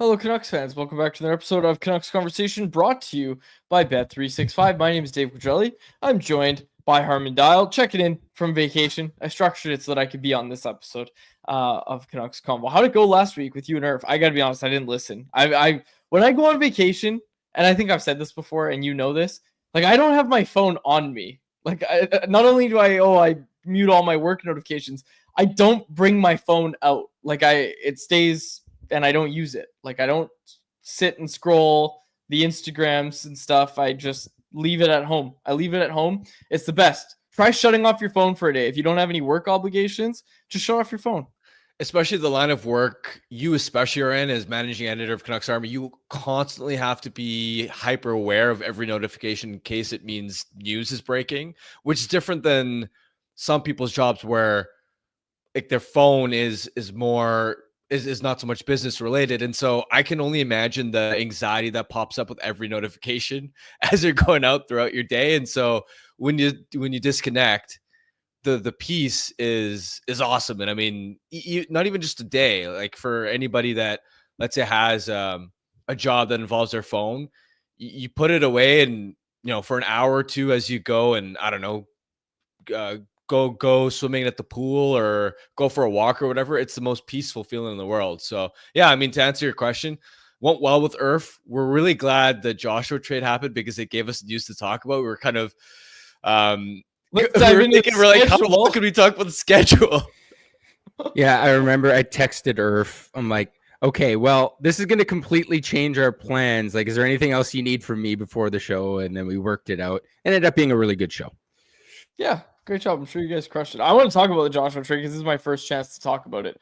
Hello, Canucks fans. Welcome back to another episode of Canucks Conversation, brought to you by Bet365. My name is Dave Quadrelli. I'm joined by Harman Dial, checking in from vacation. I structured it so that I could be on this episode of Canucks Convo. How'd it go last week with you and Irv? I got to be honest, I didn't listen. I when I go on vacation, and I think I've said this before, and you know this, like I don't have my phone on me. Like not only do I mute all my work notifications, I don't bring my phone out. Like it stays. And I don't use it. Like I don't sit and scroll the Instagrams and stuff. I just leave it at home. I leave it at home. It's the best. Try shutting off your phone for a day. If you don't have any work obligations, just shut off your phone. Especially the line of work you especially are in as managing editor of Canucks Army, you constantly have to be hyper aware of every notification in case it means news is breaking, which is different than some people's jobs where like their phone is not so much business related. And so I can only imagine the anxiety that pops up with every notification as you're going out throughout your day. And so when you disconnect, the peace is awesome. And I mean, not even just a day, like for anybody that let's say has a job that involves their phone, you put it away and, for an hour or two as you go and I don't know, go swimming at the pool or go for a walk or whatever. It's the most peaceful feeling in the world. So yeah, I mean, to answer your question, went well with Irf. We're really glad the Joshua trade happened because it gave us news to talk about. We were kind of we're like, how long could we talk about the schedule? Yeah, I remember I texted Irf. I'm like, okay, well, this is going to completely change our plans. Like, is there anything else you need from me before the show? And then we worked it out. It ended up being a really good show. Yeah, great job. I'm sure you guys crushed it. I want to talk about the Joshua trade because this is my first chance to talk about it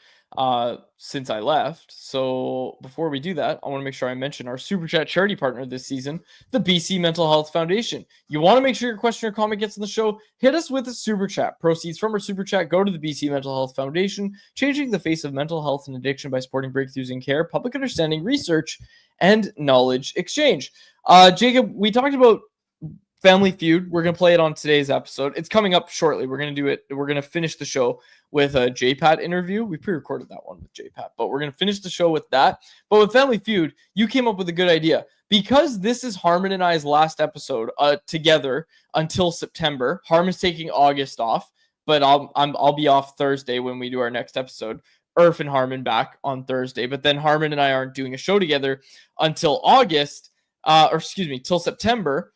since I left. So before we do that, I want to make sure I mention our Super Chat charity partner this season, the BC Mental Health Foundation. You want to make sure your question or comment gets on the show, hit us with a Super Chat. Proceeds from our Super Chat go to the BC Mental Health Foundation, changing the face of mental health and addiction by supporting breakthroughs in care, public understanding, research, and knowledge exchange. Jacob, we talked about Family Feud. We're going to play it on today's episode. It's coming up shortly. We're going to do it. We're going to finish the show with a JPat interview. We pre-recorded that one with JPat, but we're going to finish the show with that. But with Family Feud, you came up with a good idea. Because this is Harman and I's last episode together until September. Harman's taking August off, but I'll be off Thursday when we do our next episode. Irf and Harman back on Thursday, but then Harman and I aren't doing a show together until till September.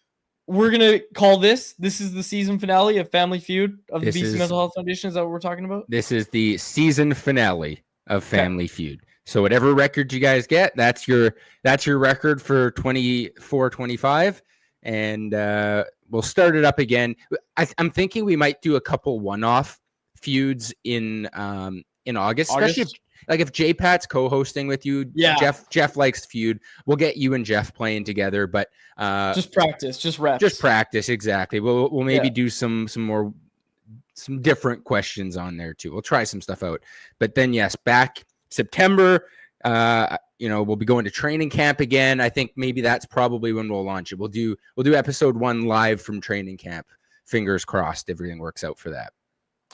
We're going to call this is the season finale of Family Feud of the BC Mental Health Foundation. Is that what we're talking about? This is the season finale of Family Feud. So whatever record you guys get, that's your record for 24-25. And we'll start it up again. I'm thinking we might do a couple one-off feuds in August, especially if JPat's co-hosting with you. Yeah. Jeff likes feud. We'll get you and Jeff playing together, but just practice, just reps. Just practice, exactly. We'll maybe do some different questions on there too. We'll try some stuff out. But then yes, back September, we'll be going to training camp again. I think maybe that's probably when we'll launch it. We'll do episode 1 live from training camp. Fingers crossed everything works out for that.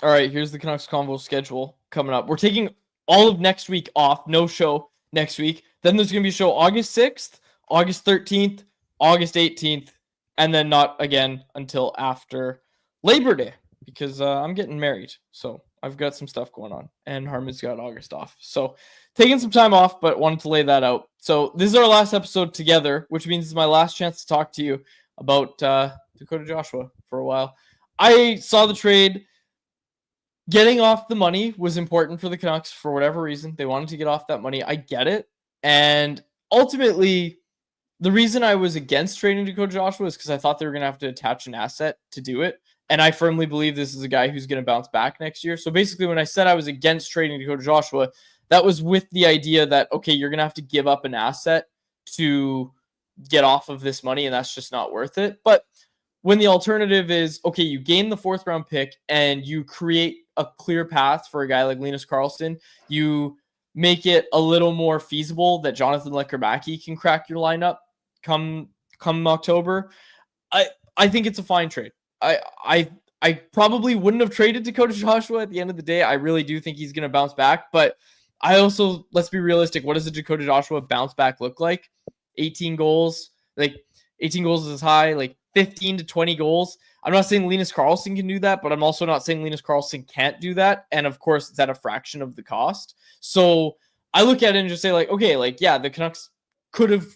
All right, here's the Canucks Convo schedule coming up. We're taking all of next week off. No show next week. Then there's going to be a show August 6th, August 13th, August 18th, and then not again until after Labor Day because I'm getting married. So I've got some stuff going on, and Harman's got August off. So taking some time off, but wanted to lay that out. So this is our last episode together, which means it's my last chance to talk to you about Dakota Joshua for a while. I saw the trade. Getting off the money was important for the Canucks for whatever reason. They wanted to get off that money. I get it. And ultimately, the reason I was against trading Dakota Joshua is because I thought they were going to have to attach an asset to do it. And I firmly believe this is a guy who's going to bounce back next year. So basically, when I said I was against trading Dakota Joshua, that was with the idea that, okay, you're going to have to give up an asset to get off of this money, and that's just not worth it. But when the alternative is, okay, you gain the 4th round pick and you create a clear path for a guy like Linus Karlsson, you make it a little more feasible that Jonathan Lekkerimäki can crack your lineup come October. I think it's a fine trade. I probably wouldn't have traded Dakota Joshua at the end of the day. I really do think he's going to bounce back, but I also, let's be realistic. What does the Dakota Joshua bounce back look like? 18 goals. Like 18 goals is high. Like 15 to 20 goals. I'm not saying Linus Karlsson can do that, but I'm also not saying Linus Karlsson can't do that. And of course, it's at a fraction of the cost. So I look at it and just say, like, okay, like, yeah, the Canucks could have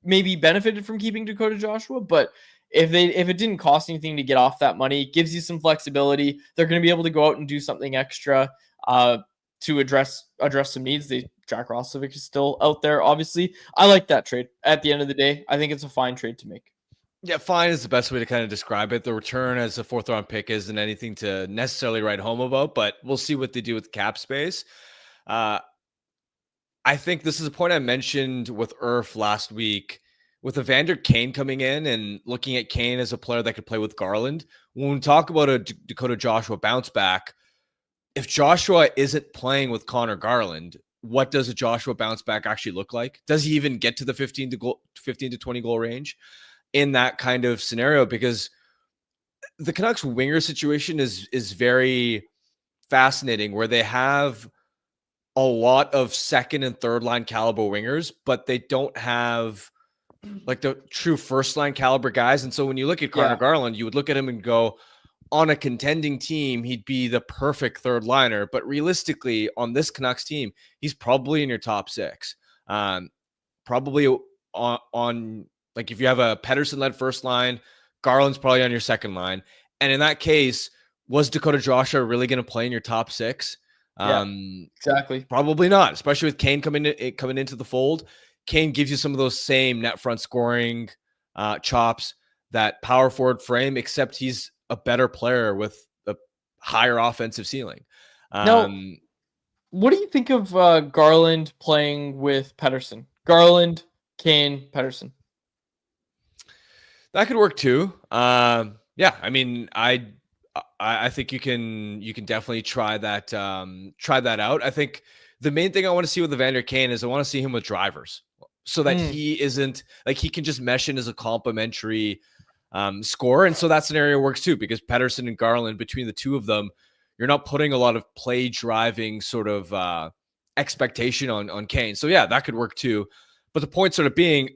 maybe benefited from keeping Dakota Joshua, but if it didn't cost anything to get off that money, it gives you some flexibility. They're going to be able to go out and do something extra to address some needs. Jack Roslovic is still out there, obviously. I like that trade. At the end of the day, I think it's a fine trade to make. Yeah, fine is the best way to kind of describe it. The return as a 4th-round pick isn't anything to necessarily write home about, but we'll see what they do with cap space. I think this is a point I mentioned with Irf last week. With Evander Kane coming in and looking at Kane as a player that could play with Garland, when we talk about a Dakota Joshua bounce back, if Joshua isn't playing with Connor Garland, what does a Joshua bounce back actually look like? Does he even get to the 15 to 20 goal range in that kind of scenario? Because the Canucks winger situation is very fascinating, where they have a lot of second and third line caliber wingers, but they don't have like the true first line caliber guys. And so when you look at Connor Garland, you would look at him and go, on a contending team, he'd be the perfect third liner. But realistically, on this Canucks team, he's probably in your top 6. Probably on like if you have a Paterson-led first line, Garland's probably on your second line. And in that case, was Dakota Joshua really going to play in your top 6? Exactly. Probably not, especially with Kane coming into the fold. Kane gives you some of those same net front scoring chops, that power forward frame, except he's a better player with a higher offensive ceiling. Now, what do you think of Garland playing with Paterson? Garland, Kane, Paterson. That could work too. Yeah, I mean, I think you can definitely try that out. I think the main thing I want to see with Evander Kane is I want to see him with drivers, so that he isn't like, he can just mesh in as a complementary score. And so that scenario works too, because Paterson and Garland, between the two of them, you're not putting a lot of play driving sort of expectation on Kane. So yeah, that could work too. But the point sort of being,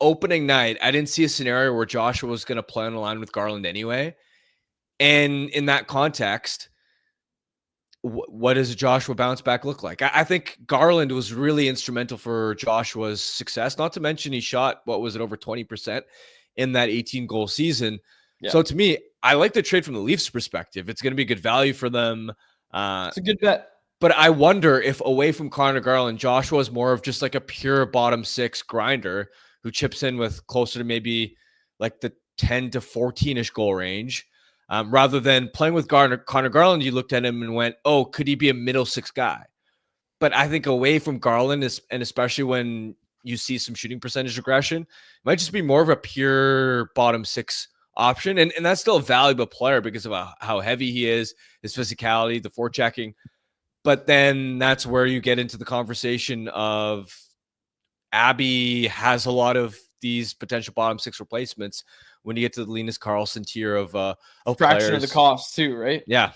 opening night, I didn't see a scenario where Joshua was going to play on a line with Garland anyway. And in that context, what does a Joshua bounce back look like? I think Garland was really instrumental for Joshua's success, not to mention he shot, what was it, over 20% in that 18-goal season. Yeah. So to me, I like the trade from the Leafs perspective. It's going to be good value for them. It's a good bet. But I wonder if away from Connor Garland, Joshua is more of just like a pure bottom 6 grinder who chips in with closer to maybe like the 10 to 14-ish goal range. Rather than playing with Connor Garland, you looked at him and went, oh, could he be a middle 6 guy? But I think away from Garland, and especially when you see some shooting percentage regression, it might just be more of a pure bottom 6 option. And that's still a valuable player because of how heavy he is, his physicality, the forechecking. But then that's where you get into the conversation of Abby has a lot of these potential bottom 6 replacements when you get to the Linus Karlsson tier of fraction players. Of the cost too, right? Yeah.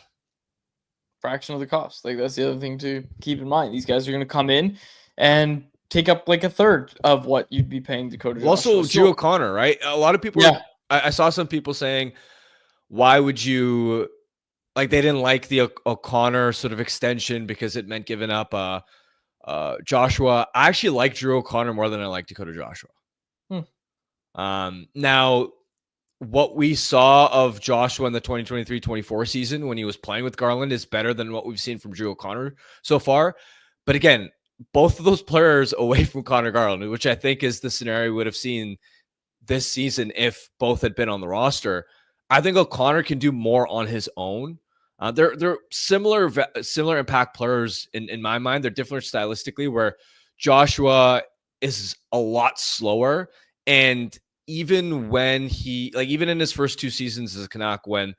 Fraction of the cost. Like, that's the other thing to keep in mind. These guys are going to come in and take up like a third of what you'd be paying Dakota Joshua. Also, Drew O'Connor, right? A lot of people, I saw some people saying, why would you, like, they didn't like the O'Connor sort of extension because it meant giving up Joshua. I actually like Drew O'Connor more than I like Dakota Joshua. Now, what we saw of Joshua in the 2023-24 season when he was playing with Garland is better than what we've seen from Drew O'Connor so far. But again, both of those players away from Connor Garland, which I think is the scenario we would have seen this season if both had been on the roster. I think O'Connor can do more on his own. They're similar impact players in my mind. They're different stylistically, where Joshua is a lot slower. And even when even in his first 2 seasons as a Canuck, when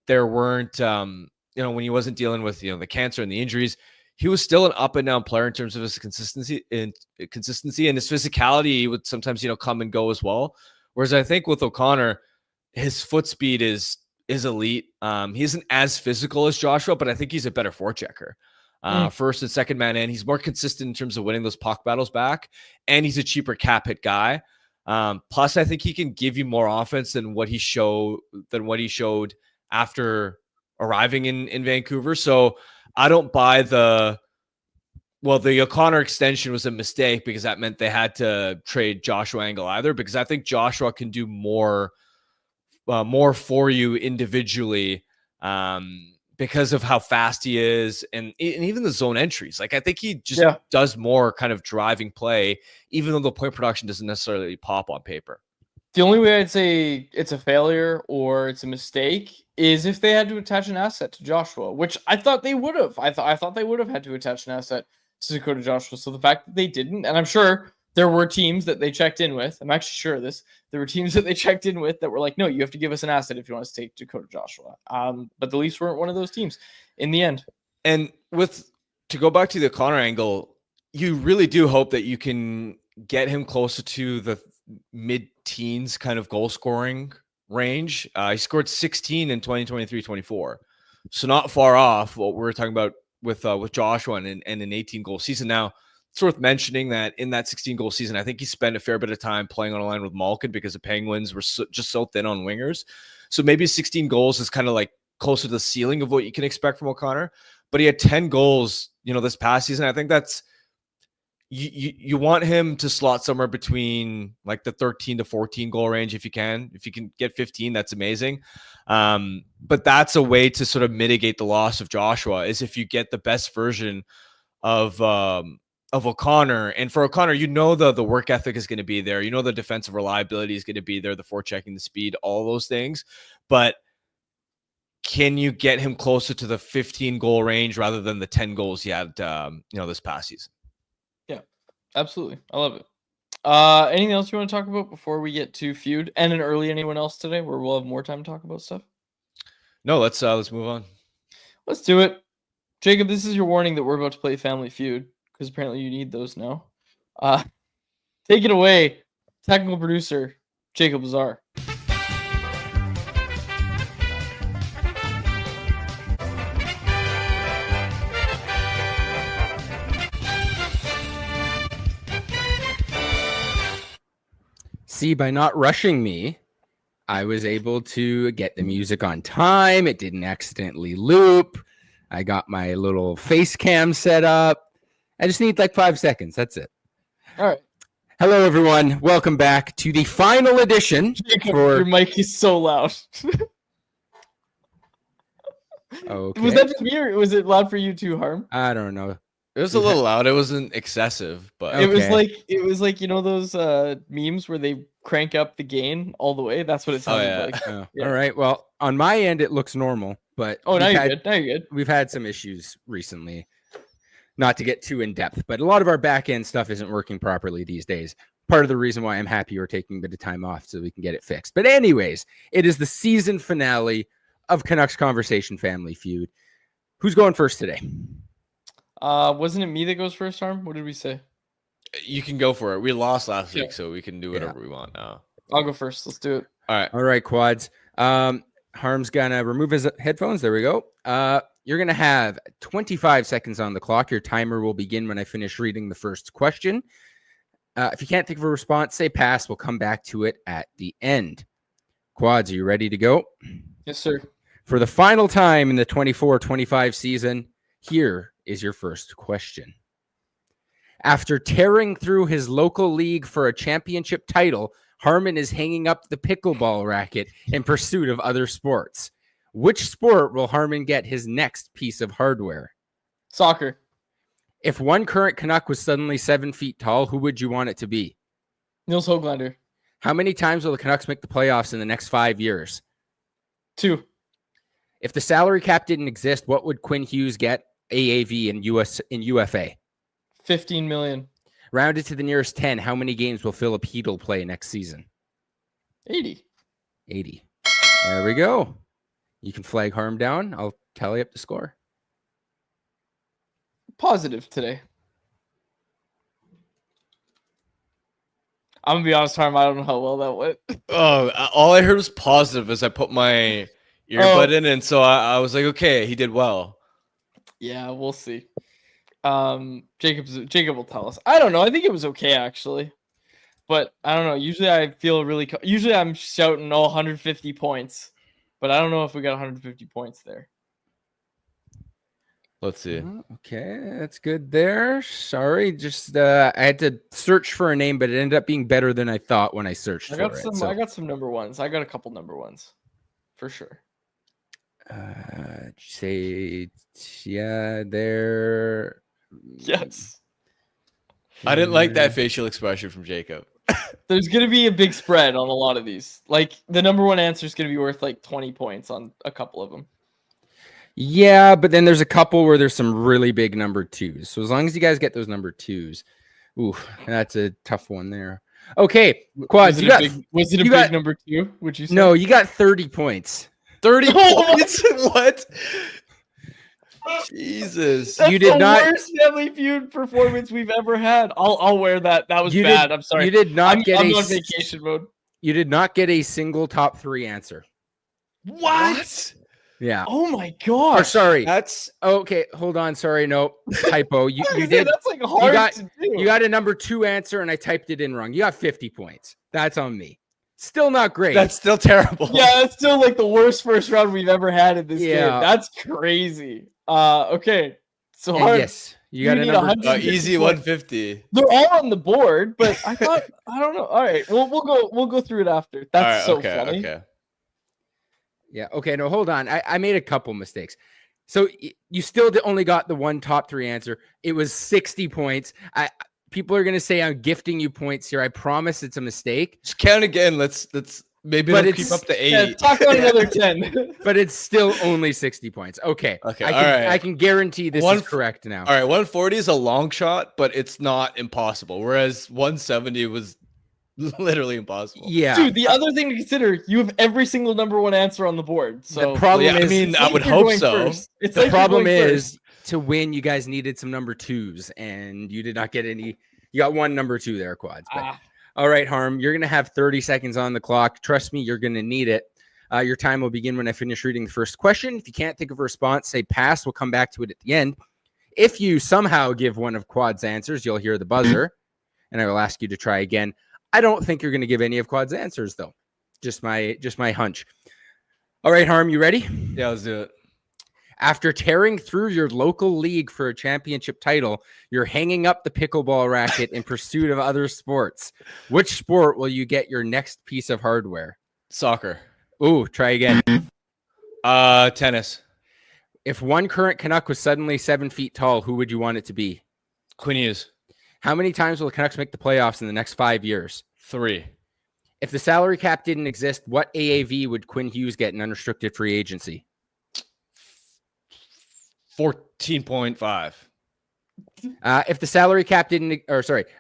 there weren't, when he wasn't dealing with, the cancer and the injuries, he was still an up and down player in terms of his consistency and his physicality would sometimes, come and go as well. Whereas I think with O'Connor, his foot speed is elite. He isn't as physical as Joshua, but I think he's a better forechecker. first and second man in. He's more consistent in terms of winning those puck battles back, and he's a cheaper cap hit guy. Plus, I think he can give you more offense than what he showed after arriving in Vancouver. So I don't buy the O'Connor extension was a mistake because that meant they had to trade Joshua Engel either, because I think Joshua can do more for you individually because of how fast he is and even the zone entries. Like, I think he just does more kind of driving play, even though the point production doesn't necessarily pop on paper. The only way I'd say it's a failure or it's a mistake is if they had to attach an asset to Joshua, which I thought they would have. I thought they would have had to attach an asset to Dakota Joshua. So the fact that they didn't, and I'm sure there were teams that they checked in with. I'm actually sure of this. There were teams that they checked in with that were like, no, you have to give us an asset if you want us to take Dakota Joshua. But the Leafs weren't one of those teams in the end. And to go back to the O'Connor angle, you really do hope that you can get him closer to the mid-teens kind of goal scoring range. He scored 16 in 2023-24. So not far off what we're talking about with Joshua and an 18-goal season. Now, it's worth mentioning that in that 16-goal season, I think he spent a fair bit of time playing on a line with Malkin because the Penguins were just so thin on wingers. So maybe 16 goals is kind of like closer to the ceiling of what you can expect from O'Connor. But he had 10 goals, this past season. I think that's you want him to slot somewhere between like the 13 to 14 goal range if you can. If you can get 15, that's amazing. But that's a way to sort of mitigate the loss of Joshua, is if you get the best version of O'Connor. And for O'Connor, the work ethic is going to be there. The defensive reliability is going to be there, the forechecking, the speed, all those things. But can you get him closer to the 15 goal range rather than the 10 goals he had, this past season? Yeah, absolutely. I love it. Anything else you want to talk about before we get to feud and an early anyone else today, where we'll have more time to talk about stuff? No, let's move on. Let's do it. Jacob, this is your warning that we're about to play Family Feud, because apparently you need those now. Take it away, technical producer Jacob Lazar. See, by not rushing me, I was able to get the music on time. It didn't accidentally loop. I got my little face cam set up. I just need like 5 seconds. That's it. All right. Hello, everyone. Welcome back to the final edition. Your mic is so loud. Okay. Was that just me, or was it loud for you too, Harm? I don't know. It was a little loud. It wasn't excessive, but It was like those memes where they crank up the gain all the way. That's what it sounded like. Oh, Yeah. All right. Well, on my end, it looks normal, but now you're good. Now you're good. We've had some issues recently. Not to get too in depth, but a lot of our back end stuff isn't working properly these days. Part of the reason why I'm happy we're taking a bit of time off so we can get it fixed. But anyways, it is the season finale of Canucks Conversation Family Feud. Who's going first today? Wasn't it me that goes first, Harm? What did we say? You can go for it. We lost last week, so we can do whatever we want now. I'll go first. Let's do it. All right, Quads. Harm's gonna remove his headphones. There we go. You're gonna have 25 seconds on the clock. Your timer will begin when I finish reading the first question. If you can't think of a response, say pass. We'll come back to it at the end. Quads, are you ready to go? Yes, sir. For the final time in the 24-25 season, here is your first question. After tearing through his local league for a championship title, Harmon is hanging up the pickleball racket in pursuit of other sports. Which sport will Harmon get his next piece of hardware? Soccer. If one current Canuck was suddenly 7 feet tall, who would you want it to be? Nils Höglander. How many times will the Canucks make the playoffs in the next 5 years? 2. If the salary cap didn't exist, what would Quinn Hughes get AAV in UFA? 15 million. Rounded to the nearest 10, how many games will Philip Hedl play next season? 80. 80. There we go. You can flag Harm down. I'll tally up the score. Positive today. I'm going to be honest, Harm, I don't know how well that went. Oh, all I heard was positive as I put my earbud in, and so I was like, okay, he did well. Yeah, we'll see. Jacob will tell us. I don't know. I think it was okay actually, but I don't know. Usually I feel really. Usually I'm shouting 150 points, but I don't know if we got 150 points there. Let's see. Okay, that's good there. Sorry, just I had to search for a name, but it ended up being better than I thought when I searched I got for some. it. So, I got some number ones. I got a couple number ones, for sure. say yeah, there. Yes. I didn't like that facial expression from Jacob. There's gonna be a big spread on a lot of these. Like the number one answer is gonna be worth like 20 points on a couple of them. Yeah, but then there's a couple where there's some really big number twos. So as long as you guys get those number twos, ooh, that's a tough one there. Okay, Quads, was it a big number two? Would you say? No, you got 30 points. 30 points? What? Jesus. That's you did the not worst Family Feud performance we've ever had. I'll wear that. That was bad. I'm sorry. You did not I'm on vacation mode. You did not get a single top 3 answer. What? Yeah. Oh my god. Or sorry. That's okay. Hold on. Sorry. No typo. You did. That's like hard to do. You got a number 2 answer, and I typed it in wrong. You got 50 points. That's on me. Still not great. That's still terrible. Yeah, that's still like the worst first round we've ever had in this game. That's crazy. Okay. So yes, you got a number easy 150. They're all on the board, but I thought I don't know. All right, we'll go through it after. That's so funny. Okay. Yeah. Okay. No, hold on. I made a couple mistakes. So you still only got the one top 3 answer. It was 60 points. People are gonna say I'm gifting you points here. I promise it's a mistake. Just count again. Let's maybe it'll keep up to 80. Yeah, talk about another 10. But it's still only 60 points. Okay. Okay. I can guarantee this is correct now. All right. 140 is a long shot, but it's not impossible. Whereas 170 was literally impossible. Yeah. Dude, the other thing to consider, you have every single number 1 answer on the board. So the problem is, I mean, I would hope so. The problem is to win, you guys needed some number 2s, and you did not get any. You got 1 number 2 there, Quads. But, all right, Harm, you're gonna have 30 seconds on the clock. Trust me, you're gonna need it. Your time will begin when I finish reading the first question. If you can't think of a response, say pass. We'll come back to it at the end. If you somehow give one of Quad's answers, you'll hear the buzzer, and I will ask you to try again. I don't think you're going to give any of Quad's answers, though. Just my hunch. All right, Harm, you ready? Yeah, let's do it. After tearing through your local league for a championship title, you're hanging up the pickleball racket in pursuit of other sports. Which sport will you get your next piece of hardware? Soccer. Ooh, try again. Tennis. If one current Canuck was suddenly 7 feet tall, who would you want it to be? Quinn Hughes. How many times will the Canucks make the playoffs in the next 5 years? 3. If the salary cap didn't exist, what AAV would Quinn Hughes get in unrestricted free agency? 14.5. If the salary cap didn't,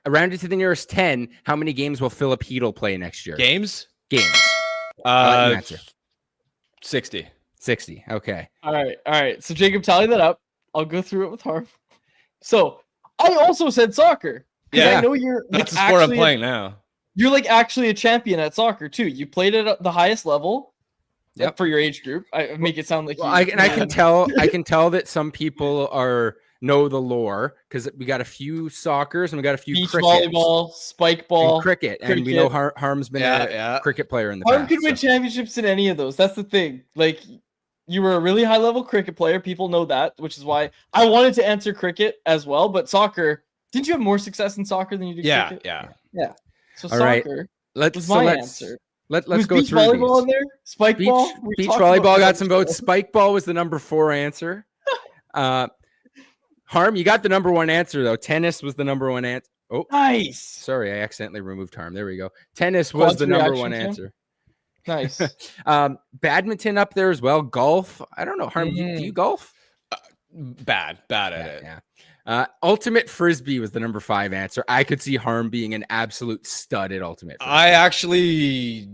rounded to the nearest 10, how many games will Philip Hedl play next year? Games. 60. 60. Okay. All right. So Jacob, tally that up. I'll go through it with Harm. So I also said soccer. Yeah. I know you're that's the sport I'm playing now. You're like actually a champion at soccer too. You played it at the highest level. Yep. For your age group. I make it sound like I can tell that some people know the lore because we got a few soccers and we got a few beach crickets. volleyball, spike ball, and cricket. And we know Harm's been a cricket player in the past. Harm could win championships in any of those. That's the thing. Like you were a really high level cricket player. People know that, which is why I wanted to answer cricket as well. But soccer, didn't you have more success in soccer than you did cricket? Yeah. So all soccer was my answer. Let's go beach through volleyball these. In there? Spike ball? Beach volleyball got some votes. Spike ball was the number 4 answer. Harm, you got the number 1 answer, though. Tennis was the number 1 answer. Oh, nice. Sorry, I accidentally removed Harm. There we go. Tennis was the number 1 answer. Nice. Badminton up there as well. Golf. I don't know. Harm, do you golf? Bad at it. Yeah. Ultimate Frisbee was the number 5 answer. I could see Harm being an absolute stud at Ultimate Frisbee.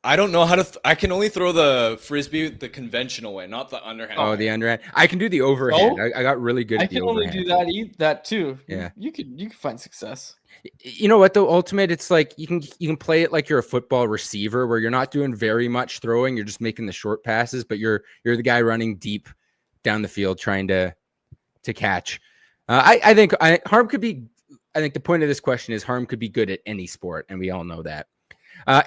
I don't know how to. I can only throw the Frisbee the conventional way, not the underhand. Oh, the underhand. I can do the overhand. I got really good at the overhand. I can only do that too. Yeah. You can find success. You know what though? Ultimate, it's like you can play it like you're a football receiver where you're not doing very much throwing. You're just making the short passes, but you're the guy running deep down the field trying to catch. I think Harm could be. I think the point of this question is Harm could be good at any sport, and we all know that.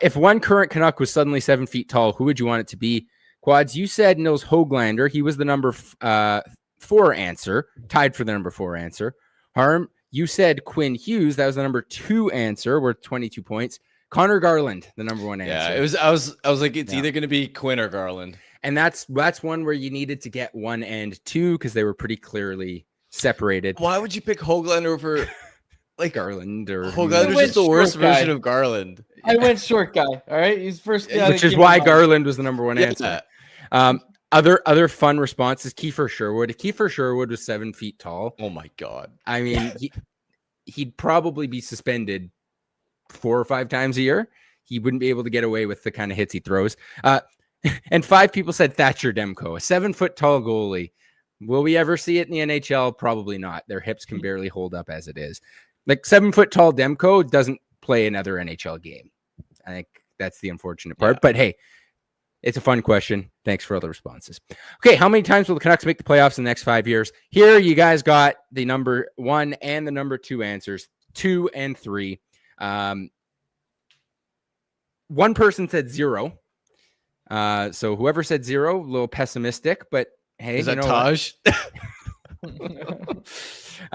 If one current Canuck was suddenly 7 feet tall, who would you want it to be? Quads, you said Nils Höglander. He was the number 4 answer, tied for the number 4 answer. Harm, you said Quinn Hughes. That was the number 2 answer, worth 22 points. Connor Garland, the number 1 answer. Yeah, it was. I was like, it's either going to be Quinn or Garland. And that's one where you needed to get 1 and 2 because they were pretty clearly separated. Why would you pick Höglander over like Garland? Or Höglander's just the worst version of Garland. I went short guy. All right, he's first guy, which is why Garland was the number 1 answer. Other fun responses. Kiefer Sherwood. Kiefer Sherwood was 7 feet tall. Oh my god! I mean, he'd probably be suspended 4 or 5 times a year. He wouldn't be able to get away with the kind of hits he throws. And 5 people said Thatcher Demko, a 7 foot tall goalie. Will we ever see it in the NHL? Probably not. Their hips can barely hold up as it is. Like 7 foot tall Demko doesn't play another NHL game. I think that's the unfortunate part. Yeah. But hey, it's a fun question. Thanks for all the responses. Okay, how many times will the Canucks make the playoffs in the next 5 years? Here, you guys got the number 1 and the number 2 answers, 2 and 3. One person said 0. So whoever said 0, a little pessimistic, but hey, is that Taj?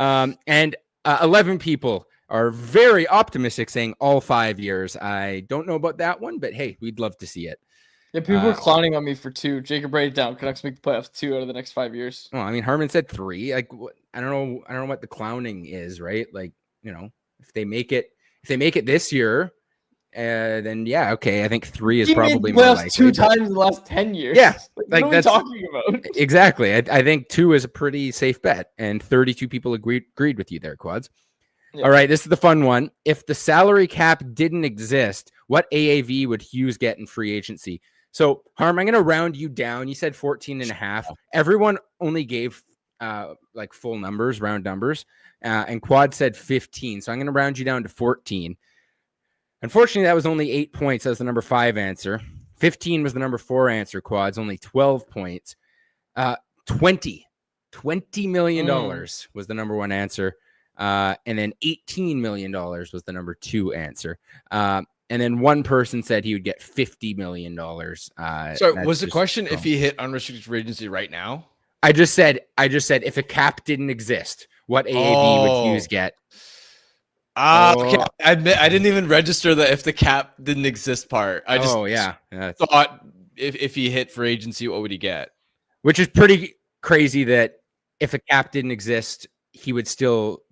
And 11 people are very optimistic, saying all 5 years. I don't know about that one, but hey, we'd love to see it. Yeah, people were clowning on me for 2. Jacob, write it down. Canucks make the playoffs 2 out of the next 5 years. Oh, I mean, Harmon said 3. Like, I don't know what the clowning is, right? Like, if they make it this year, then yeah, okay. I think 3 is probably more likely. 2 times in the last 10 years. Yeah, like what are we talking about? Exactly. I think 2 is a pretty safe bet, and 32 people agreed with you there, Quads. Yeah. All right, this is the fun one. If the salary cap didn't exist, what AAV would Hughes get in free agency? So, Harm, I'm going to round you down. You said 14.5. Everyone only gave like full numbers, round numbers, and Quad said 15. So I'm going to round you down to 14. Unfortunately, that was only 8 points. That was the number 5 answer. 15 was the number 4 answer, Quads, only 12 points. $20 million was the number 1 answer. And then $18 million was the number 2 answer. And then one person said he would get $50 million. So was the question if he hit unrestricted free agency right now? I just said if a cap didn't exist, what AAV would Hughes get? Okay. I didn't even register the if the cap didn't exist part. I just thought if he hit free agency, what would he get? Which is pretty crazy that if a cap didn't exist, he would still.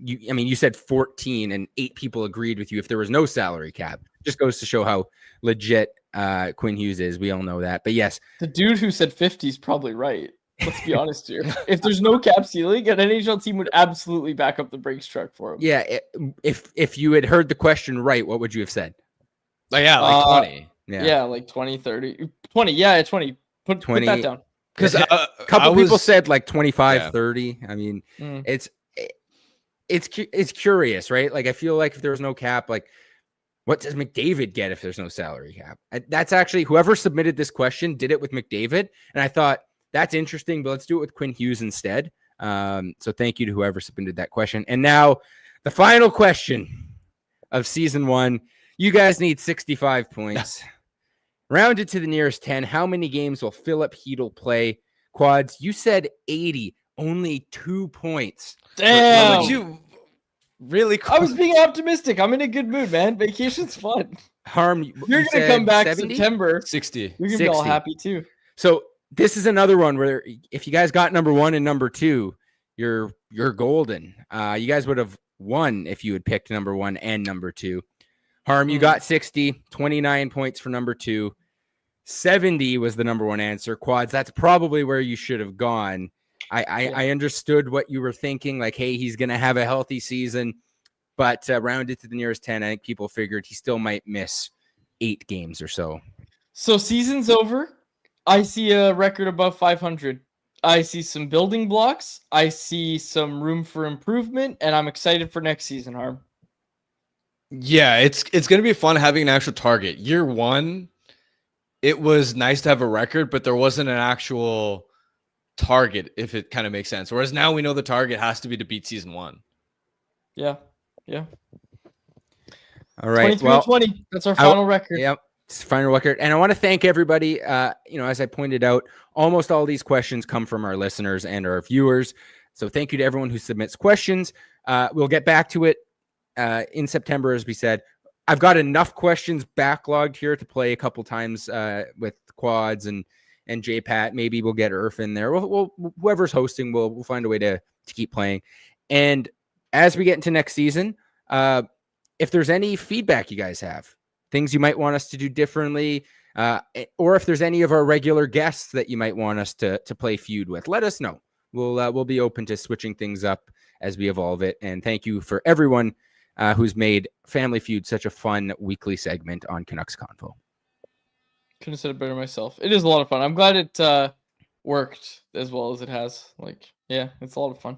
You said 14 and 8 people agreed with you if there was no salary cap. Just goes to show how legit Quinn Hughes is. We all know that. But yes, the dude who said 50 is probably right. Let's be honest here. If there's no cap ceiling, an NHL team would absolutely back up the brakes truck for him. Yeah. If you had heard the question right, what would you have said? Like 20. Yeah, like 20, 30. 20. Yeah, 20. Put that down. Because a couple people said like 25, 30. I mean, it's curious, right? Like, I feel like if there was no cap, like, what does McDavid get if there's no salary cap? That's actually whoever submitted this question did it with McDavid. And I thought that's interesting, but let's do it with Quinn Hughes instead. So thank you to whoever submitted that question. And now the final question of season 1. You guys need 65 points. Rounded to the nearest 10. How many games will Philip Hedl play? Quads, you said 80. Only 2 points. Damn. Would you really? I was being optimistic. I'm in a good mood, man. Vacation's fun. Harm, you're going to come back 70? September. 60. You're going to be all happy too. So this is another one where if you guys got number 1 and number 2, you're golden. You guys would have won if you had picked number 1 and number 2. Harm, you got 60, 29 points for number 2. 70 was the number 1 answer. Quads, that's probably where you should have gone. I understood what you were thinking, like, hey, he's going to have a healthy season, but rounded to the nearest 10, I think people figured he still might miss 8 games or so. So season's over. I see a record above 500. I see some building blocks. I see some room for improvement, and I'm excited for next season, Harm. Yeah, it's going to be fun having an actual target. Year 1, it was nice to have a record, but there wasn't an actual target, if it kind of makes sense. Whereas now we know the target has to be to beat season 1. Yeah. All right. 23-20. That's our final record. Yep. It's final record. And I want to thank everybody. As I pointed out, almost all these questions come from our listeners and our viewers. So thank you to everyone who submits questions. We'll get back to it in September, as we said. I've got enough questions backlogged here to play a couple times with quads and JPat. Maybe we'll get Irf in there. We'll whoever's hosting, we'll find a way to keep playing. And as we get into next season, if there's any feedback you guys have, things you might want us to do differently, or if there's any of our regular guests that you might want us to play Feud with, let us know. We'll be open to switching things up as we evolve it. And thank you for everyone who's made Family Feud such a fun weekly segment on Canucks Convo. Couldn't have said it better myself. It is a lot of fun. I'm glad it worked as well as it has. It's a lot of fun.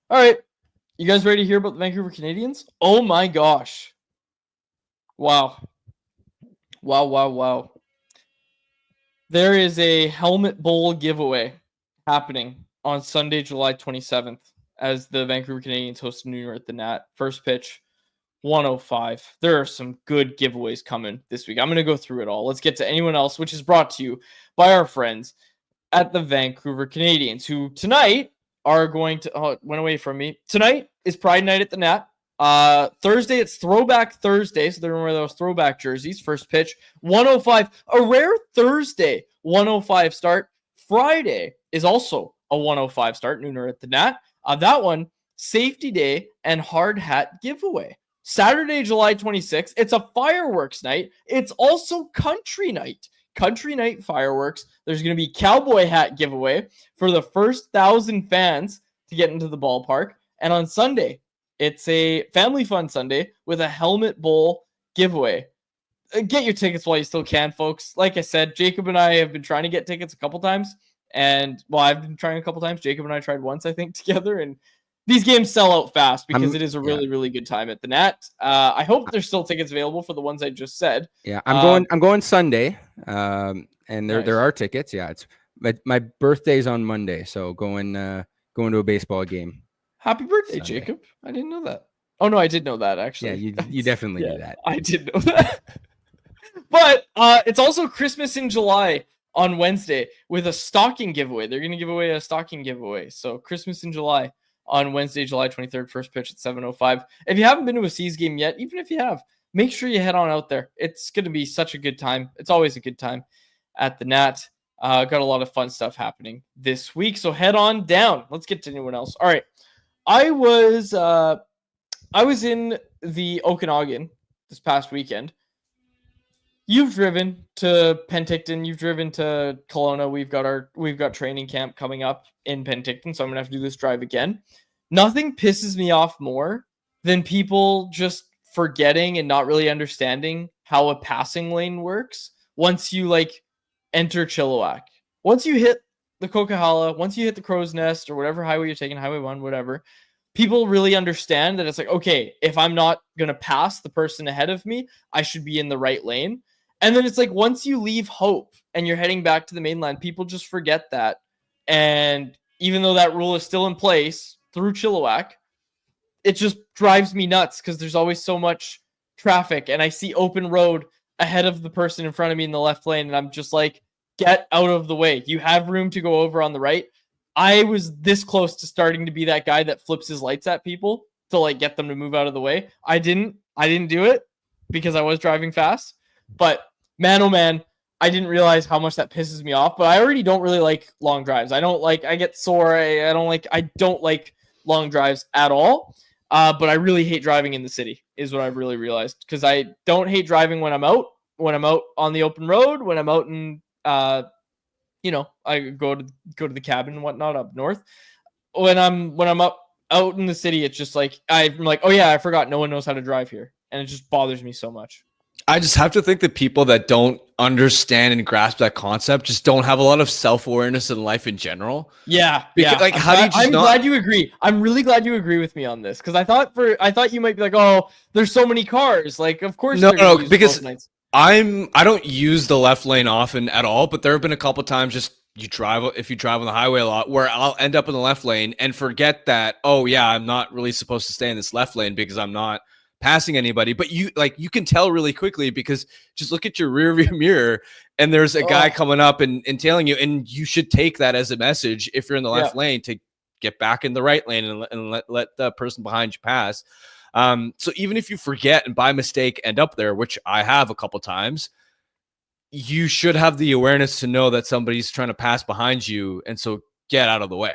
All right. You guys ready to hear about the Vancouver Canadians? Oh my gosh. Wow. There is a Helmet Bowl giveaway happening on Sunday, July 27th, as the Vancouver Canadians host New York at the Nat. First pitch, 1:05. There are some good giveaways coming this week. I'm going to go through it all. Let's get to anyone else, which is brought to you by our friends at the Vancouver Canadians, who tonight are going to... Oh, it went away from me. Tonight is Pride Night at the Nat. Thursday, it's Throwback Thursday, so they're going to wear those throwback jerseys. First pitch, 1:05. A rare Thursday, 1:05 start. Friday is also a 1:05 start, nooner at the Nat. That one, Safety Day and Hard Hat giveaway. Saturday, July 26th, it's a fireworks night. It's also Country Night. Country Night fireworks. There's going to be Cowboy Hat giveaway for the first 1,000 fans to get into the ballpark. And on Sunday, it's a family fun Sunday with a Helmet Bowl giveaway. Get your tickets while you still can, folks. Like I said, Jacob and I have been trying to get tickets a couple times. And, I've been trying a couple times. Jacob and I tried once, I think, together. And these games sell out fast because it is a really, really good time at the Nat. I hope there's still tickets available for the ones I just said. Yeah, I'm going Sunday. And there are tickets. Yeah, it's my birthday's on Monday, so going to a baseball game. Happy birthday, Sunday. Jacob. I didn't know that. Oh, no, I did know that, actually. Yeah, you definitely knew that. I did know that. But it's also Christmas in July on Wednesday with a stocking giveaway. They're going to give away a stocking giveaway. So Christmas in July on Wednesday, July 23rd, first pitch at 7:05. If you haven't been to a C's game yet, even if you have, make sure you head on out there. It's going to be such a good time. It's always a good time at the Nat. Got a lot of fun stuff happening this week. So head on down. Let's get to anyone else. All right. I was in the Okanagan this past weekend. You've driven to Penticton. You've driven to Kelowna. We've got training camp coming up in Penticton, so I'm gonna have to do this drive again. Nothing pisses me off more than people just forgetting and not really understanding how a passing lane works once you enter Chilliwack. Once you hit the Coquihalla, once you hit the Crow's Nest or whatever highway you're taking, Highway 1, whatever, people really understand that it's okay, if I'm not going to pass the person ahead of me, I should be in the right lane. And then it's once you leave Hope and you're heading back to the mainland, people just forget that. And even though that rule is still in place through Chilliwack, it just drives me nuts because there's always so much traffic and I see open road ahead of the person in front of me in the left lane. And I'm just get out of the way. You have room to go over on the right. I was this close to starting to be that guy that flips his lights at people to get them to move out of the way. I didn't do it because I was driving fast, but man, oh man, I didn't realize how much that pisses me off, but I already don't really like long drives. I get sore. I don't like long drives at all. But I really hate driving in the city is what I've really realized, because I don't hate driving when I'm out on the open road, when I'm out in, I go to the cabin and whatnot up north. When I'm up out in the city, it's just I'm oh yeah, I forgot no one knows how to drive here. And it just bothers me so much. I just have to think that people that don't understand and grasp that concept just don't have a lot of self-awareness in life in general. Yeah. I'm glad you agree. I'm really glad you agree with me on this, because I thought you might be oh, there's so many cars. Of course. No, because I don't use the left lane often at all, but there have been a couple times just if you drive on the highway a lot, where I'll end up in the left lane and forget that, oh yeah, I'm not really supposed to stay in this left lane because I'm not passing anybody. But you can tell really quickly, because just look at your rear view mirror and there's a guy coming up and tailing you, and you should take that as a message if you're in the left lane to get back in the right lane and let the person behind you pass. So even if you forget and by mistake end up there, which I have a couple times, you should have the awareness to know that somebody's trying to pass behind you, and so get out of the way.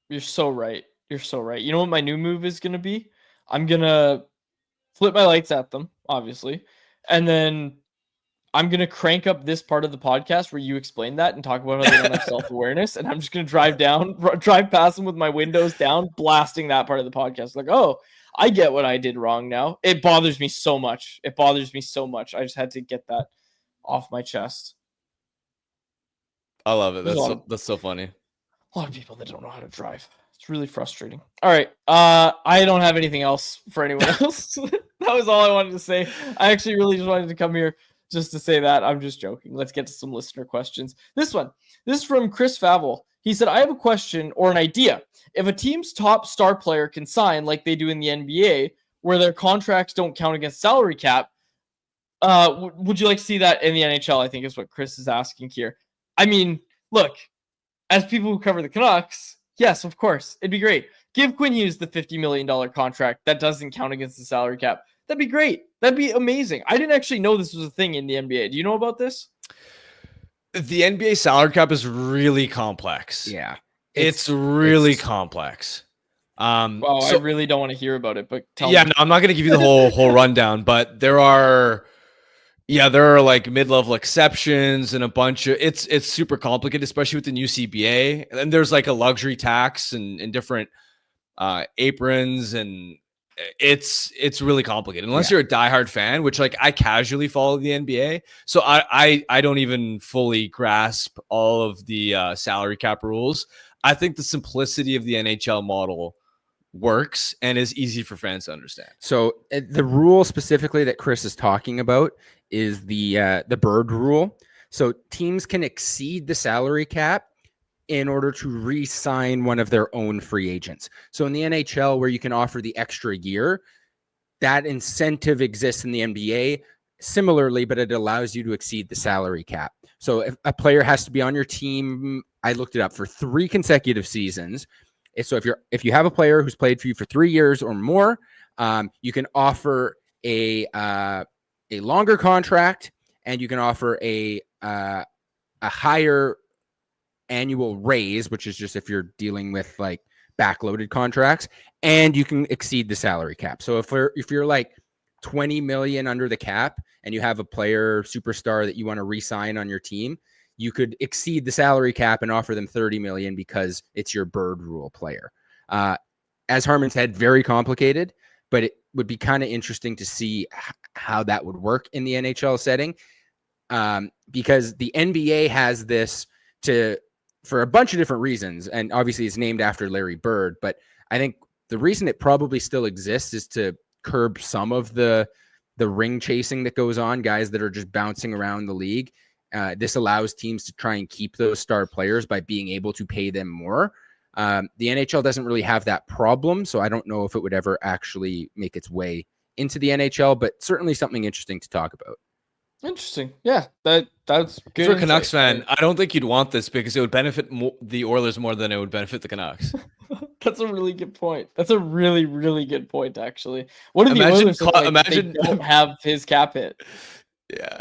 You're so right. You're so right. You know what my new move is going to be? I'm going to flip my lights at them, obviously, and then I'm going to crank up this part of the podcast where you explain that and talk about how they don't have self-awareness, and I'm just going to drive past them with my windows down, blasting that part of the podcast. Like, oh, I get what I did wrong now. It bothers me so much. I just had to get that off my chest. I love it. That's so funny. A lot of people that don't know how to drive. It's really frustrating. All right. I don't have anything else for anyone else. That was all I wanted to say. I actually really just wanted to come here just to say that. I'm just joking. Let's get to some listener questions. This is from Chris Favell. He said, I have a question or an idea. If a team's top star player can sign like they do in the NBA, where their contracts don't count against salary cap, would you like to see that in the NHL? I think is what Chris is asking here. I mean, look, as people who cover the Canucks, yes, of course, it'd be great. Give Quinn Hughes the $50 million contract that doesn't count against the salary cap. That'd be great. That'd be amazing. I didn't actually know this was a thing in the NBA. Do you know about this? The NBA salary cap is really complex. Yeah. It's really complex. Well, I really don't want to hear about it, but tell me. No, I'm not going to give you the whole rundown, but there are like mid-level exceptions and a bunch of it's super complicated, especially with the new CBA. And then there's like a luxury tax and different aprons, and it's really complicated unless you're a diehard fan, which like I casually follow the NBA. So I don't even fully grasp all of the salary cap rules. I think the simplicity of the NHL model works and is easy for fans to understand. So the rule specifically that Chris is talking about is the bird rule. So teams can exceed the salary cap in order to re-sign one of their own free agents. So in the NHL, where you can offer the extra year, that incentive exists in the NBA similarly, but it allows you to exceed the salary cap. So if a player has to be on your team, I looked it up, for 3 consecutive seasons. So if you have a player who's played for you for 3 years or more, you can offer a longer contract, and you can offer a higher annual raise, which is just if you're dealing with like backloaded contracts, and you can exceed the salary cap. So if you're like 20 million under the cap and you have a player superstar that you want to re-sign on your team, you could exceed the salary cap and offer them 30 million because it's your bird rule player. As Harmon said, very complicated, but it would be kind of interesting to see how that would work in the NHL setting. Because the NBA has this for a bunch of different reasons. And obviously it's named after Larry Bird, but I think the reason it probably still exists is to curb some of the ring chasing that goes on, guys that are just bouncing around the league. This allows teams to try and keep those star players by being able to pay them more. The NHL doesn't really have that problem, so I don't know if it would ever actually make its way into the NHL, but certainly something interesting to talk about. Interesting. Yeah, that's good. For a Canucks fan, I don't think you'd want this because it would benefit the Oilers more than it would benefit the Canucks. That's a really good point. That's a really, really good point, actually. What do the Oilers look like if they don't have his cap hit? Yeah.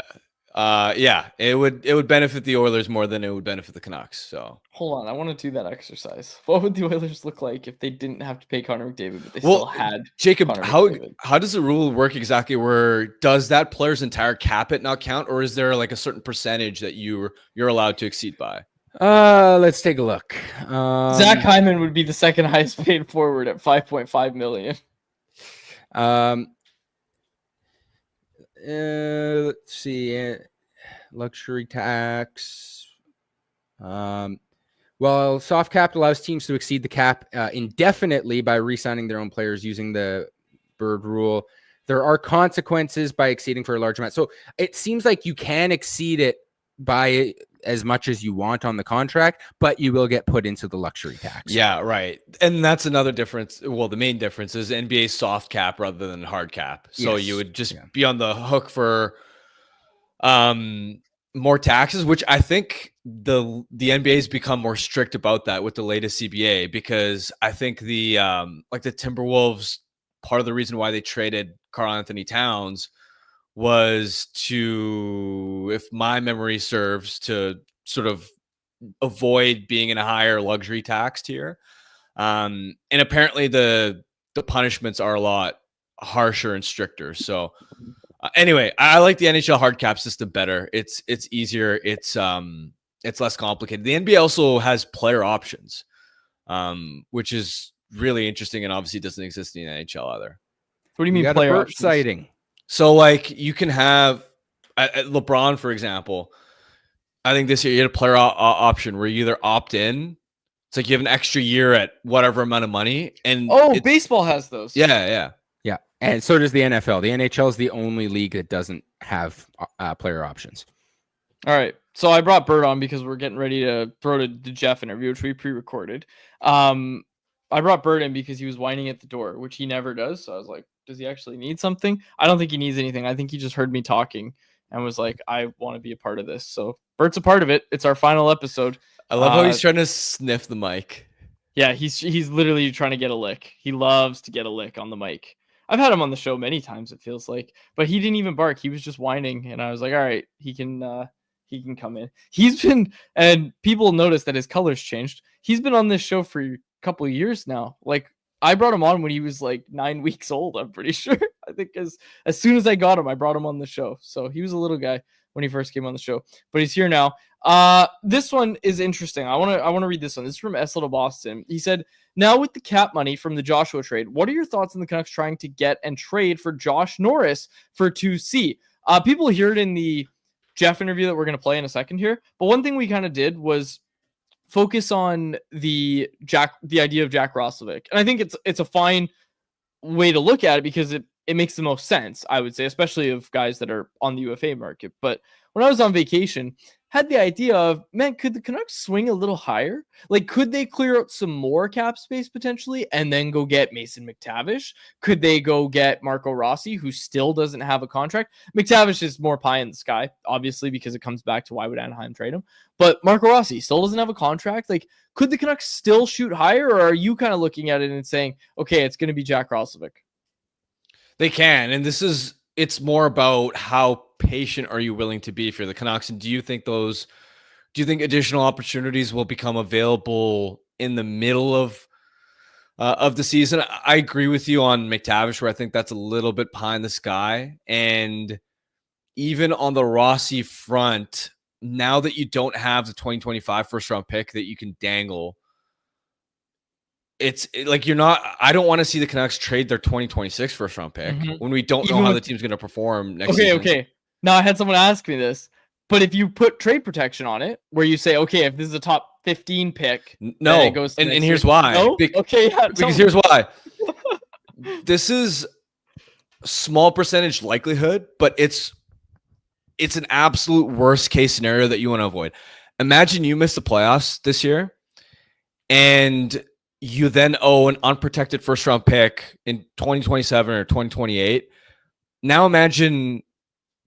It would benefit the Oilers more than it would benefit the Canucks. So hold on, I want to do that exercise. What would the Oilers look like if they didn't have to pay Connor McDavid, but they still had Jacob? Connor How McDavid? does the rule work exactly? Where does that player's entire cap hit not count, or is there like a certain percentage that you're allowed to exceed by? Let's take a look. Zach Hyman would be the second highest paid forward at $5.5 million. Let's see. Luxury tax. Well, soft cap allows teams to exceed the cap indefinitely by re-signing their own players using the bird rule. There are consequences by exceeding for a large amount. So it seems like you can exceed it by as much as you want on the contract, but you will get put into the luxury tax. Yeah, right. And that's another difference. Well, the main difference is NBA soft cap rather than hard cap. So Yes. you would just be on the hook for more taxes, which I think the NBA has become more strict about that with the latest CBA, because I think the like the Timberwolves, part of the reason why they traded Karl Anthony Towns was to, if my memory serves, to sort of avoid being in a higher luxury tax tier. And apparently the punishments are a lot harsher and stricter. So anyway, I like the NHL hard cap system better. It's easier. It's less complicated. The NBA also has player options, which is really interesting and obviously doesn't exist in the NHL either. What do you mean player options? Sighting. So like you can have LeBron, for example. I think this year you had a player option where you either opt in. It's like you have an extra year at whatever amount of money. And baseball has those. Yeah. And so does the NFL. The NHL is the only league that doesn't have player options. All right. So I brought Bert on because we're getting ready to throw to the Jeff interview, which we pre-recorded. I brought Bert in because he was whining at the door, which he never does. So I was like, does he actually need something? I don't think he needs anything. I think he just heard me talking and was like, I want to be a part of this. So Bert's a part of it. It's our final episode. I love how he's trying to sniff the mic. Yeah, he's literally trying to get a lick. He loves to get a lick on the mic. I've had him on the show many times, it feels like, but he didn't even bark. He was just whining, and I was like, all right, he can come in. He's been, and people notice that his color's changed. He's been on this show for a couple of years now. Like, I brought him on when he was like 9 weeks old, I'm pretty sure. I think as soon as I got him, I brought him on the show. So he was a little guy when he first came on the show, but he's here now. This one is interesting. I want to read this one. This is from S. Little Boston. He said, now with the cap money from the Joshua trade, what are your thoughts on the Canucks trying to get and trade for Josh Norris for 2C? People hear it in the Jeff interview that we're going to play in a second here. But one thing we kind of did was focus on the idea of Jack Roslovic. And I think it's a fine way to look at it because it makes the most sense, I would say, especially of guys that are on the UFA market. But when I was on vacation, had the idea of, man, could the Canucks swing a little higher? Like, could they clear out some more cap space potentially and then go get Mason McTavish? Could they go get Marco Rossi, who still doesn't have a contract? McTavish is more pie in the sky, obviously, because it comes back to why would Anaheim trade him. But Marco Rossi still doesn't have a contract. Like, could the Canucks still shoot higher, or are you kind of looking at it and saying, okay, it's going to be Jack Roslovic? They can, and it's more about how patient are you willing to be if you're the Canucks, and do you think additional opportunities will become available in the middle of the season? I agree with you on McTavish, where I think that's a little bit pie in the sky, and even on the Rossi front, now that you don't have the 2025 first round pick that you can dangle, I don't want to see the Canucks trade their 2026 first round pick when we don't know how the team's going to perform next season. Okay. Now, I had someone ask me this, but if you put trade protection on it, where you say, okay, if this is a top 15 pick, no, it goes to and here's why. No? Because here's why. This is small percentage likelihood, but it's an absolute worst case scenario that you want to avoid. Imagine you miss the playoffs this year, and you then owe an unprotected first round pick in 2027 or 2028. Now imagine,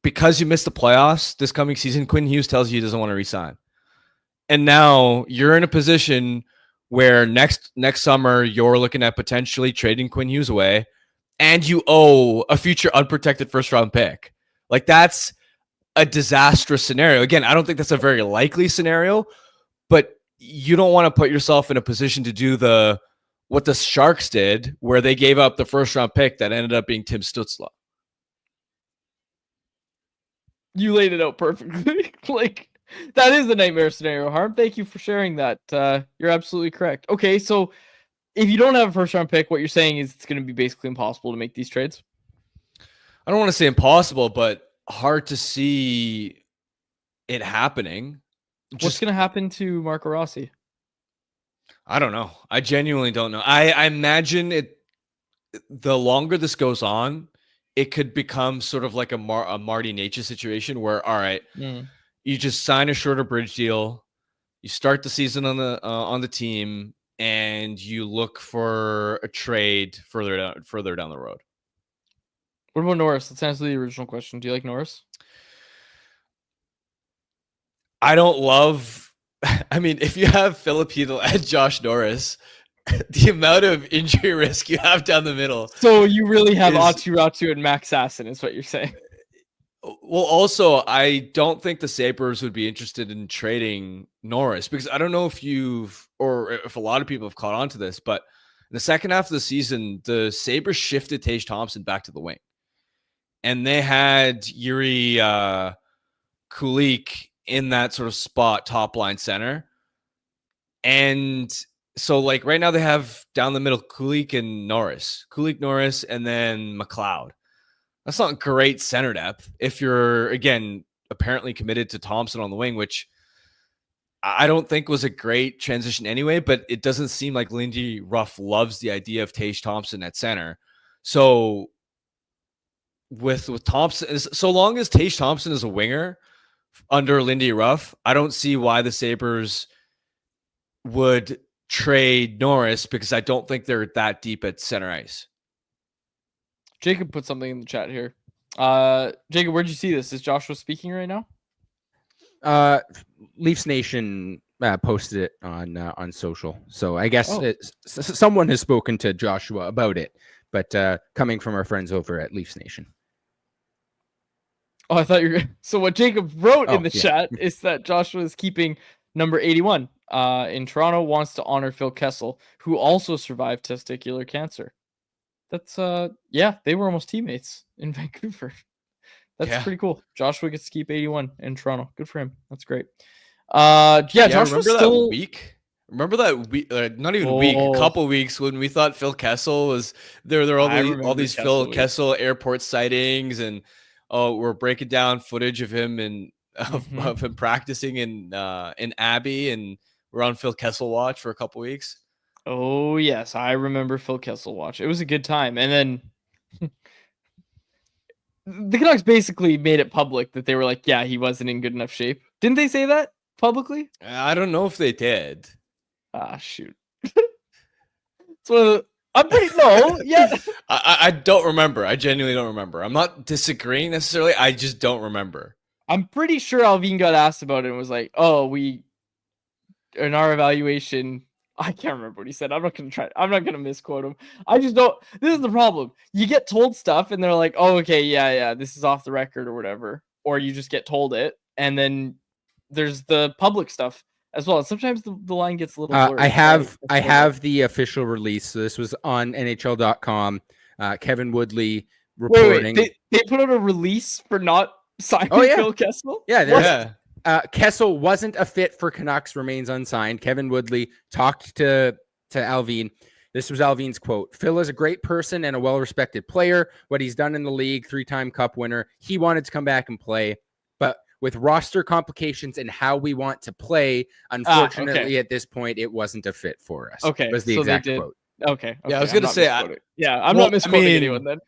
because you missed the playoffs this coming season, Quinn Hughes tells you he doesn't want to resign. And now you're in a position where next summer you're looking at potentially trading Quinn Hughes away, and you owe a future unprotected first round pick. Like, that's a disastrous scenario. Again, I don't think that's a very likely scenario, but you don't want to put yourself in a position to do what the Sharks did, where they gave up the first round pick that ended up being Tim Stützle. You laid it out perfectly. Like, that is the nightmare scenario, Harm. Thank you for sharing that. You're absolutely correct. Okay, so if you don't have a first round pick, what you're saying is it's going to be basically impossible to make these trades? I don't want to say impossible, but hard to see it happening. What's going to happen to Marco Rossi? I don't know. I genuinely don't know. I imagine the longer this goes on, it could become sort of like a Marty Necas situation where, all right, you just sign a shorter bridge deal. You start the season on the team, and you look for a trade further down the road. What about Norris? Let's answer the original question. Do you like Norris? I don't love. I mean, if you have Filipino and Josh Norris, the amount of injury risk you have down the middle. So you really have Atu Ratu and Max Sasson, is what you're saying. Well, also, I don't think the Sabres would be interested in trading Norris, because I don't know if if a lot of people have caught on to this, but in the second half of the season, the Sabres shifted Tage Thompson back to the wing. And they had Yuri Kulik in that sort of spot, top line center. And so, like, right now they have down the middle Kulik, Norris, and then McLeod. That's not great center depth if you're, again, apparently committed to Thompson on the wing, which I don't think was a great transition anyway, but it doesn't seem like Lindy Ruff loves the idea of Tage Thompson at center. So with Thompson, so long as Tage Thompson is a winger under Lindy Ruff, I don't see why the Sabres would trade Norris, because I don't think they're that deep at center ice. Jacob put something in the chat here. Jacob, where'd you see this? Is Joshua speaking right now? Leafs Nation posted it on social, so I guess someone has spoken to Joshua about it, but coming from our friends over at Leafs Nation. Oh, I thought you were. So what Jacob wrote in the chat is that Joshua is keeping number 81 in Toronto, wants to honor Phil Kessel, who also survived testicular cancer. That's they were almost teammates in Vancouver. That's pretty cool. Joshua gets to keep 81 in Toronto. Good for him. That's great. Joshua's still... Remember that week? Not even a week, a couple weeks when we thought Phil Kessel was there. There were all these Phil Kessel airport sightings, and we're breaking down footage of him and of him practicing in Abbey, and we're on Phil Kessel watch for a couple weeks. Oh yes, I remember Phil Kessel watch. It was a good time, and then the Canucks basically made it public that they were like, "Yeah, he wasn't in good enough shape." Didn't they say that publicly? I don't know if they did. Ah, shoot. So I'm pretty yeah. I don't remember. I genuinely don't remember. I'm not disagreeing necessarily. I just don't remember. I'm pretty sure Alvin got asked about it and was like, "Oh, we in our evaluation." I can't remember what he said. I'm not gonna misquote him. I just don't. This is the problem. You get told stuff, and they're like, "Oh, okay, yeah, this is off the record or whatever," or you just get told it, and then there's the public stuff as well. Sometimes the line gets a little blurry. I have the official release. So this was on NHL.com. Kevin Woodley reporting. Wait, they put out a release for not signing Phil Kessel? Yeah. Kessel wasn't a fit for Canucks, remains unsigned. Kevin Woodley talked to Alvin. This was Alvin's quote. Phil is a great person and a well-respected player. What he's done in the league, 3-time Cup winner. He wanted to come back and play, but with roster complications and how we want to play, unfortunately, at this point, it wasn't a fit for us. Okay, was the exact quote. Okay. Yeah, I was gonna say, I'm not misquoting anyone then.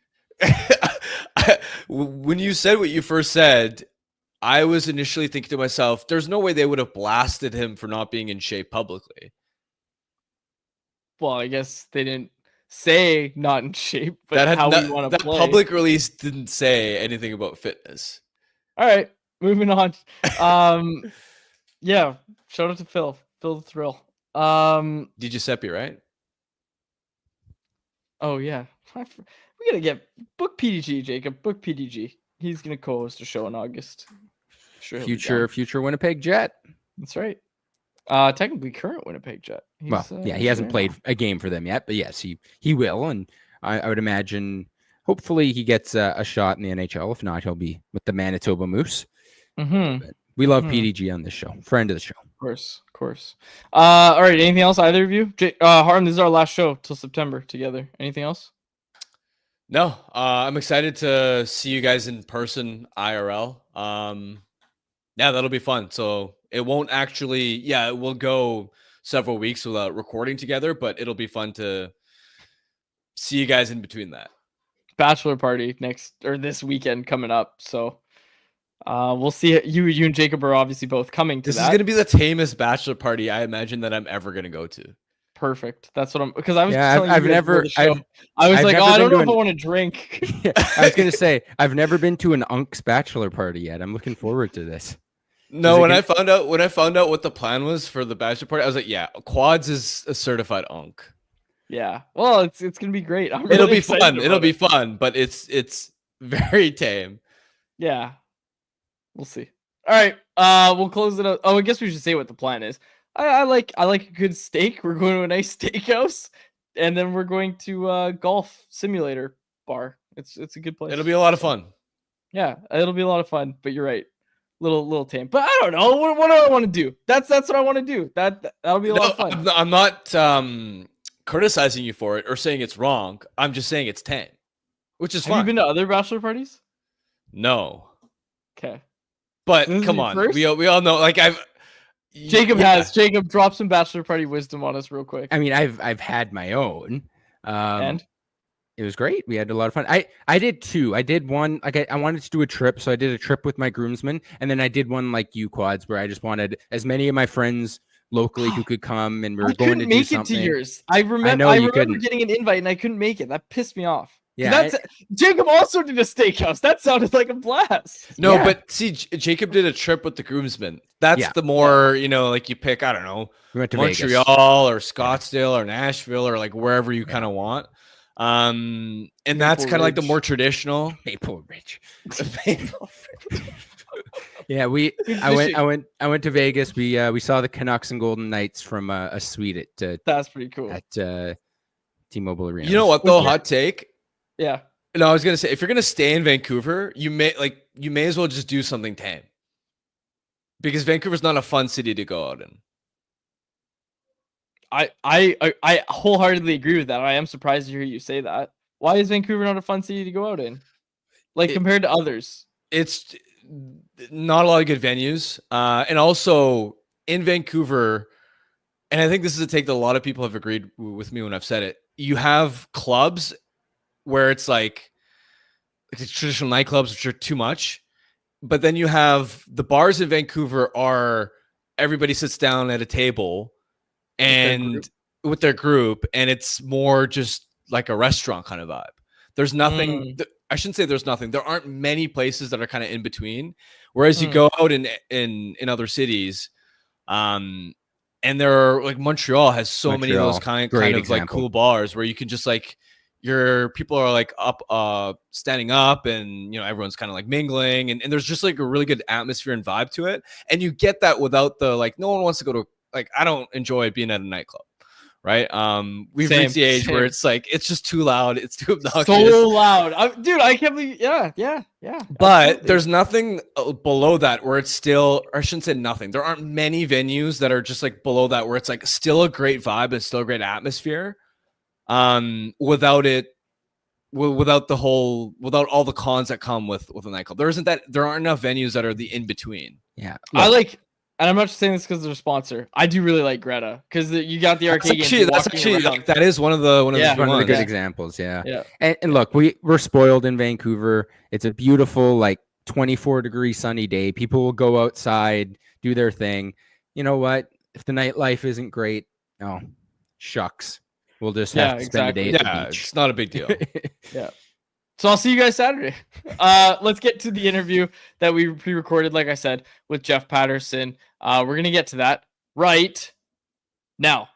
When you said what you first said, I was initially thinking to myself, there's no way they would have blasted him for not being in shape publicly. Well, I guess they didn't say not in shape, but how we want to play. That public release didn't say anything about fitness. All right, moving on. Shout out to Phil the Thrill. Di Giuseppe, right? Oh yeah, we gotta book PDG, Jacob. Book PDG. He's gonna co-host a show in August. Sure, future Winnipeg Jet. That's right. Technically current Winnipeg Jet. He hasn't played a game for them yet, but yes, he will, and I would imagine hopefully he gets a shot in the NHL. If not, he'll be with the Manitoba Moose. But we love PDG on this show, friend of the show. Of course. All right. Anything else, either of you? Harm, this is our last show till September together. Anything else? No. I'm excited to see you guys in person, IRL. That'll be fun. So it won't actually, it will go several weeks without recording together, but it'll be fun to see you guys in between that. Bachelor party this weekend coming up. So We'll see. You and Jacob are obviously both coming to This that. is going to be the tamest bachelor party I imagine that I'm ever going to go to. Perfect. That's what I'm, because I was Yeah, telling I've you guys before never, the show, I was I've like, never oh, I been don't know to if an- I want to drink. I was gonna say I've never been to an Unk's bachelor party yet. I'm looking forward to this. No, Is it when I gonna- found out what the plan was for the bachelor party, I was like, yeah, quads is a certified unk. Yeah. Well, it's gonna be great. I'm It'll really be excited fun. about It'll be it. fun, but it's very tame. Yeah. We'll see. All right. We'll close it up. Oh, I guess we should say what the plan is. I like a good steak. We're going to a nice steakhouse, and then we're going to golf simulator bar. It's a good place. It'll be a lot of fun. Yeah, it'll be a lot of fun. But you're right, little tame. But I don't know. What do I want to do? That's what I want to do. That'll be a lot of fun. I'm not criticizing you for it or saying it's wrong. I'm just saying it's tame, which is Have fun. you been to other bachelor parties? No, Okay. but This is come your on, first? we all know. Like Jacob yeah. has. Jacob, drop some bachelor party wisdom on us real quick. I mean, I've had my own. And It was great. We had a lot of fun. I did two. I did one, like I wanted to do a trip, so I did a trip with my groomsmen, and then I did one like you quads, where I just wanted as many of my friends locally who could come, and we were I going to couldn't do make it something. to yours. I remember. know I you remember couldn't. getting an invite and I couldn't make it. That pissed me off. Yeah, Jacob also did a steakhouse. That sounded like a blast. No, Yeah. but see, Jacob did a trip with the groomsmen. That's Yeah. the more, like you pick, I don't know, we went to Montreal Vegas. or Scottsdale or Nashville or like wherever you kind of want. And that's Maple kind of like the Ridge. more traditional. Maple Ridge. Maple Yeah, I went to Vegas. We saw the Canucks and Golden Knights from a suite That's pretty cool. at T-Mobile Arena. You know what though? Hot take. Yeah. No, I was gonna say if you're gonna stay in Vancouver, you may as well just do something tame. Because Vancouver's not a fun city to go out in. I wholeheartedly agree with that. I am surprised to hear you say that. Why is Vancouver not a fun city to go out in? Like compared to others? It's not a lot of good venues. And also in Vancouver, and I think this is a take that a lot of people have agreed with me when I've said it. You have clubs where it's like the traditional nightclubs, which are too much. But then you have the bars in Vancouver are everybody sits down at a table and with their group, and it's more just like a restaurant kind of vibe. There's nothing. I shouldn't say there's nothing. There aren't many places that are kind of in between. Whereas you go out in other cities, and there are like Montreal has so many of those kind of example. like cool bars where you can just like your people are like up standing up, and everyone's kind of like mingling, and there's just like a really good atmosphere and vibe to it. And you get that without the like no one wants to go to like I don't enjoy being at a nightclub. Right. We've reached the age where it's like it's just too loud, it's too obnoxious. So loud. Dude, I can't believe yeah. But absolutely. there's nothing below that where it's still, or I shouldn't say nothing. There aren't many venues that are just like below that where it's like still a great vibe and still a great atmosphere. Without all the cons that come with a nightclub. There aren't enough venues that are the in between. Yeah. And I'm not just saying this because they're a sponsor. I do really like Greta because you got the arcade games. That's actually that is one of the one of the good examples. Yeah. Yeah. And look, we're spoiled in Vancouver. It's a beautiful, like 24-degree sunny day. People will go outside, do their thing. You know what? If the nightlife isn't great, oh, shucks. We'll just have to spend the day at the beach. It's not a big deal. Yeah. So I'll see you guys Saturday. Let's get to the interview that we pre-recorded, like I said, with Jeff Paterson. We're going to get to that right now.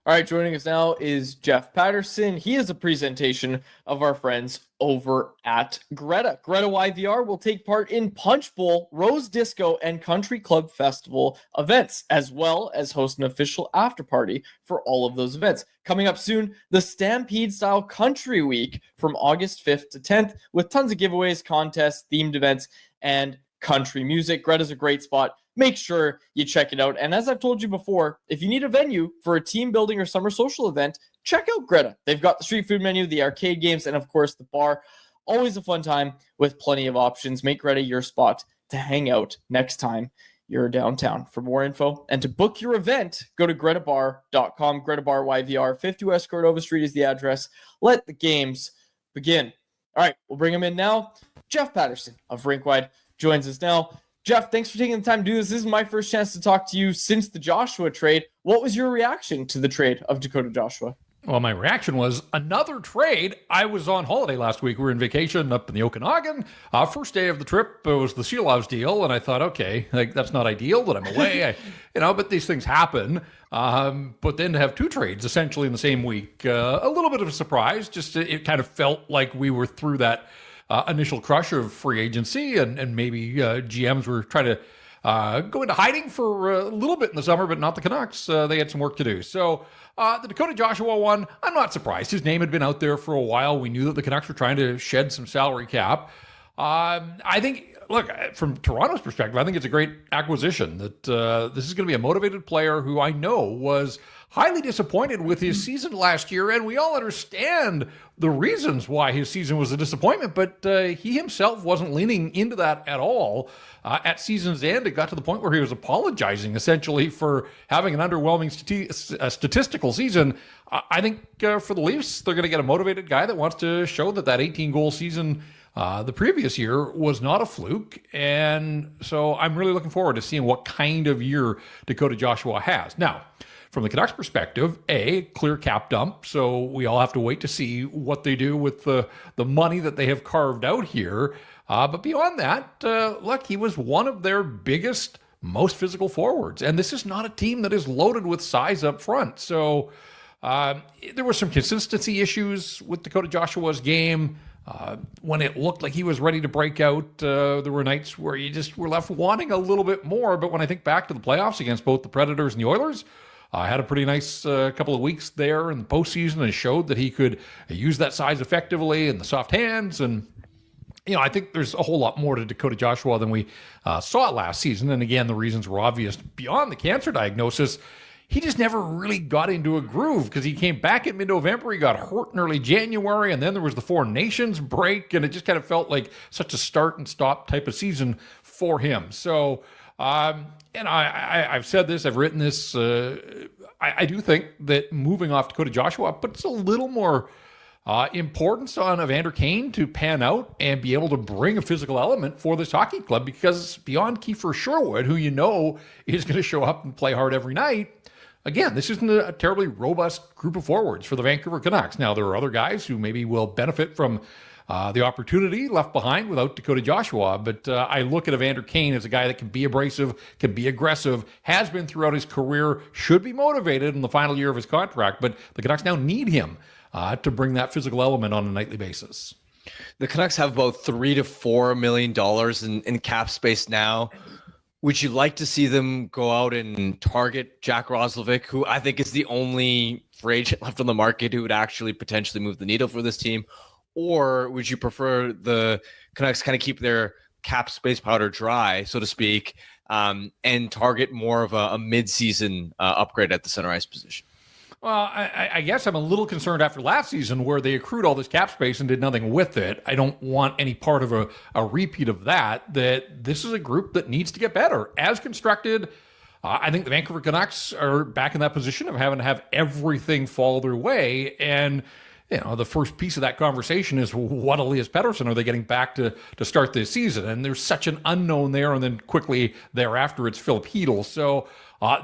All right, joining us now is Jeff Paterson. He is a presentation of our friends over at Greta. Greta YVR will take part in Punch Bowl, Rose Disco, and Country Club Festival events, as well as host an official after party for all of those events. Coming up soon, the Stampede-style Country Week from August 5th to 10th, with tons of giveaways, contests, themed events, and country music. Greta's a great spot. Make sure you check it out. And as I've told you before, if you need a venue for a team building or summer social event, check out Greta. They've got the street food menu, the arcade games, and of course the bar. Always a fun time with plenty of options. Make Greta your spot to hang out next time you're downtown. For more info and to book your event, go to gretabar.com. Greta Bar YVR, 50 West Cordova Street is the address. Let the games begin. All right, we'll bring him in now. Jeff Paterson of Rinkwide joins us now. Jeff, thanks for taking the time to do this. This is my first chance to talk to you since the Joshua trade. What was your reaction to the trade of Dakota Joshua? Well, my reaction was another trade. I was on holiday last week. We were in vacation up in the Okanagan. First day of the trip was the Sealovs deal, and I thought, okay, like that's not ideal that I'm away, but these things happen. But then to have two trades essentially in the same week, a little bit of a surprise. Just it kind of felt like we were through that initial crush of free agency, and maybe GMs were trying to go into hiding for a little bit in the summer, but not the Canucks. They had some work to do. So the Dakota Joshua one, I'm not surprised. His name had been out there for a while. We knew that the Canucks were trying to shed some salary cap. I think, look, from Toronto's perspective, I think it's a great acquisition. That this is going to be a motivated player who I know was highly disappointed with his season last year, and we all understand the reasons why his season was a disappointment, but he himself wasn't leaning into that at all. At season's end, it got to the point where he was apologizing essentially for having an underwhelming statistical season. I think for the Leafs, they're going to get a motivated guy that wants to show that 18-goal season the previous year was not a fluke. And so I'm really looking forward to seeing what kind of year Dakota Joshua has. Now, from the Canucks perspective, clear cap dump. So we all have to wait to see what they do with the money that they have carved out here. But beyond that, look, he was one of their biggest, most physical forwards. And this is not a team that is loaded with size up front. So there were some consistency issues with Dakota Joshua's game. When it looked like he was ready to break out, there were nights where you just were left wanting a little bit more. But when I think back to the playoffs against both the Predators and the Oilers, had a pretty nice couple of weeks there in the postseason and showed that he could use that size effectively and the soft hands. And, I think there's a whole lot more to Dakota Joshua than we saw last season. And again, the reasons were obvious beyond the cancer diagnosis. He just never really got into a groove because he came back in mid-November. He got hurt in early January, and then there was the Four Nations break, and it just kind of felt like such a start and stop type of season for him. So, I've said this, I've written this. I do think that moving off Dakota Joshua puts a little more importance on Evander Kane to pan out and be able to bring a physical element for this hockey club, because beyond Kiefer Sherwood, who is going to show up and play hard every night, again, this isn't a terribly robust group of forwards for the Vancouver Canucks. Now, there are other guys who maybe will benefit from the opportunity left behind without Dakota Joshua, but I look at Evander Kane as a guy that can be abrasive, can be aggressive, has been throughout his career, should be motivated in the final year of his contract, but the Canucks now need him to bring that physical element on a nightly basis. The Canucks have about $3 to $4 million in cap space now. Would you like to see them go out and target Jack Roslovic, who I think is the only free agent left on the market who would actually potentially move the needle for this team? Or would you prefer the Canucks kind of keep their cap space powder dry, so to speak, and target more of a mid-season upgrade at the center ice position? Well, I guess I'm a little concerned after last season where they accrued all this cap space and did nothing with it. I don't want any part of a repeat of that this is a group that needs to get better. As constructed, I think the Vancouver Canucks are back in that position of having to have everything fall their way. And, the first piece of that conversation is what Elias Pettersson are they getting back to start this season? And there's such an unknown there. And then quickly thereafter, it's Philip Hedl. So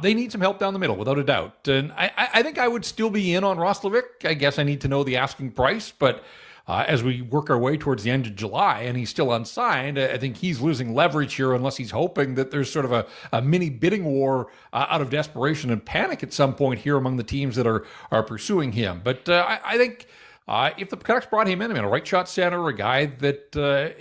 they need some help down the middle, without a doubt. And I think I would still be in on Roslovic. I guess I need to know the asking price. But as we work our way towards the end of July and he's still unsigned, I think he's losing leverage here unless he's hoping that there's sort of a mini bidding war out of desperation and panic at some point here among the teams that are pursuing him. But I think if the Canucks brought him in, a right shot center, a guy that,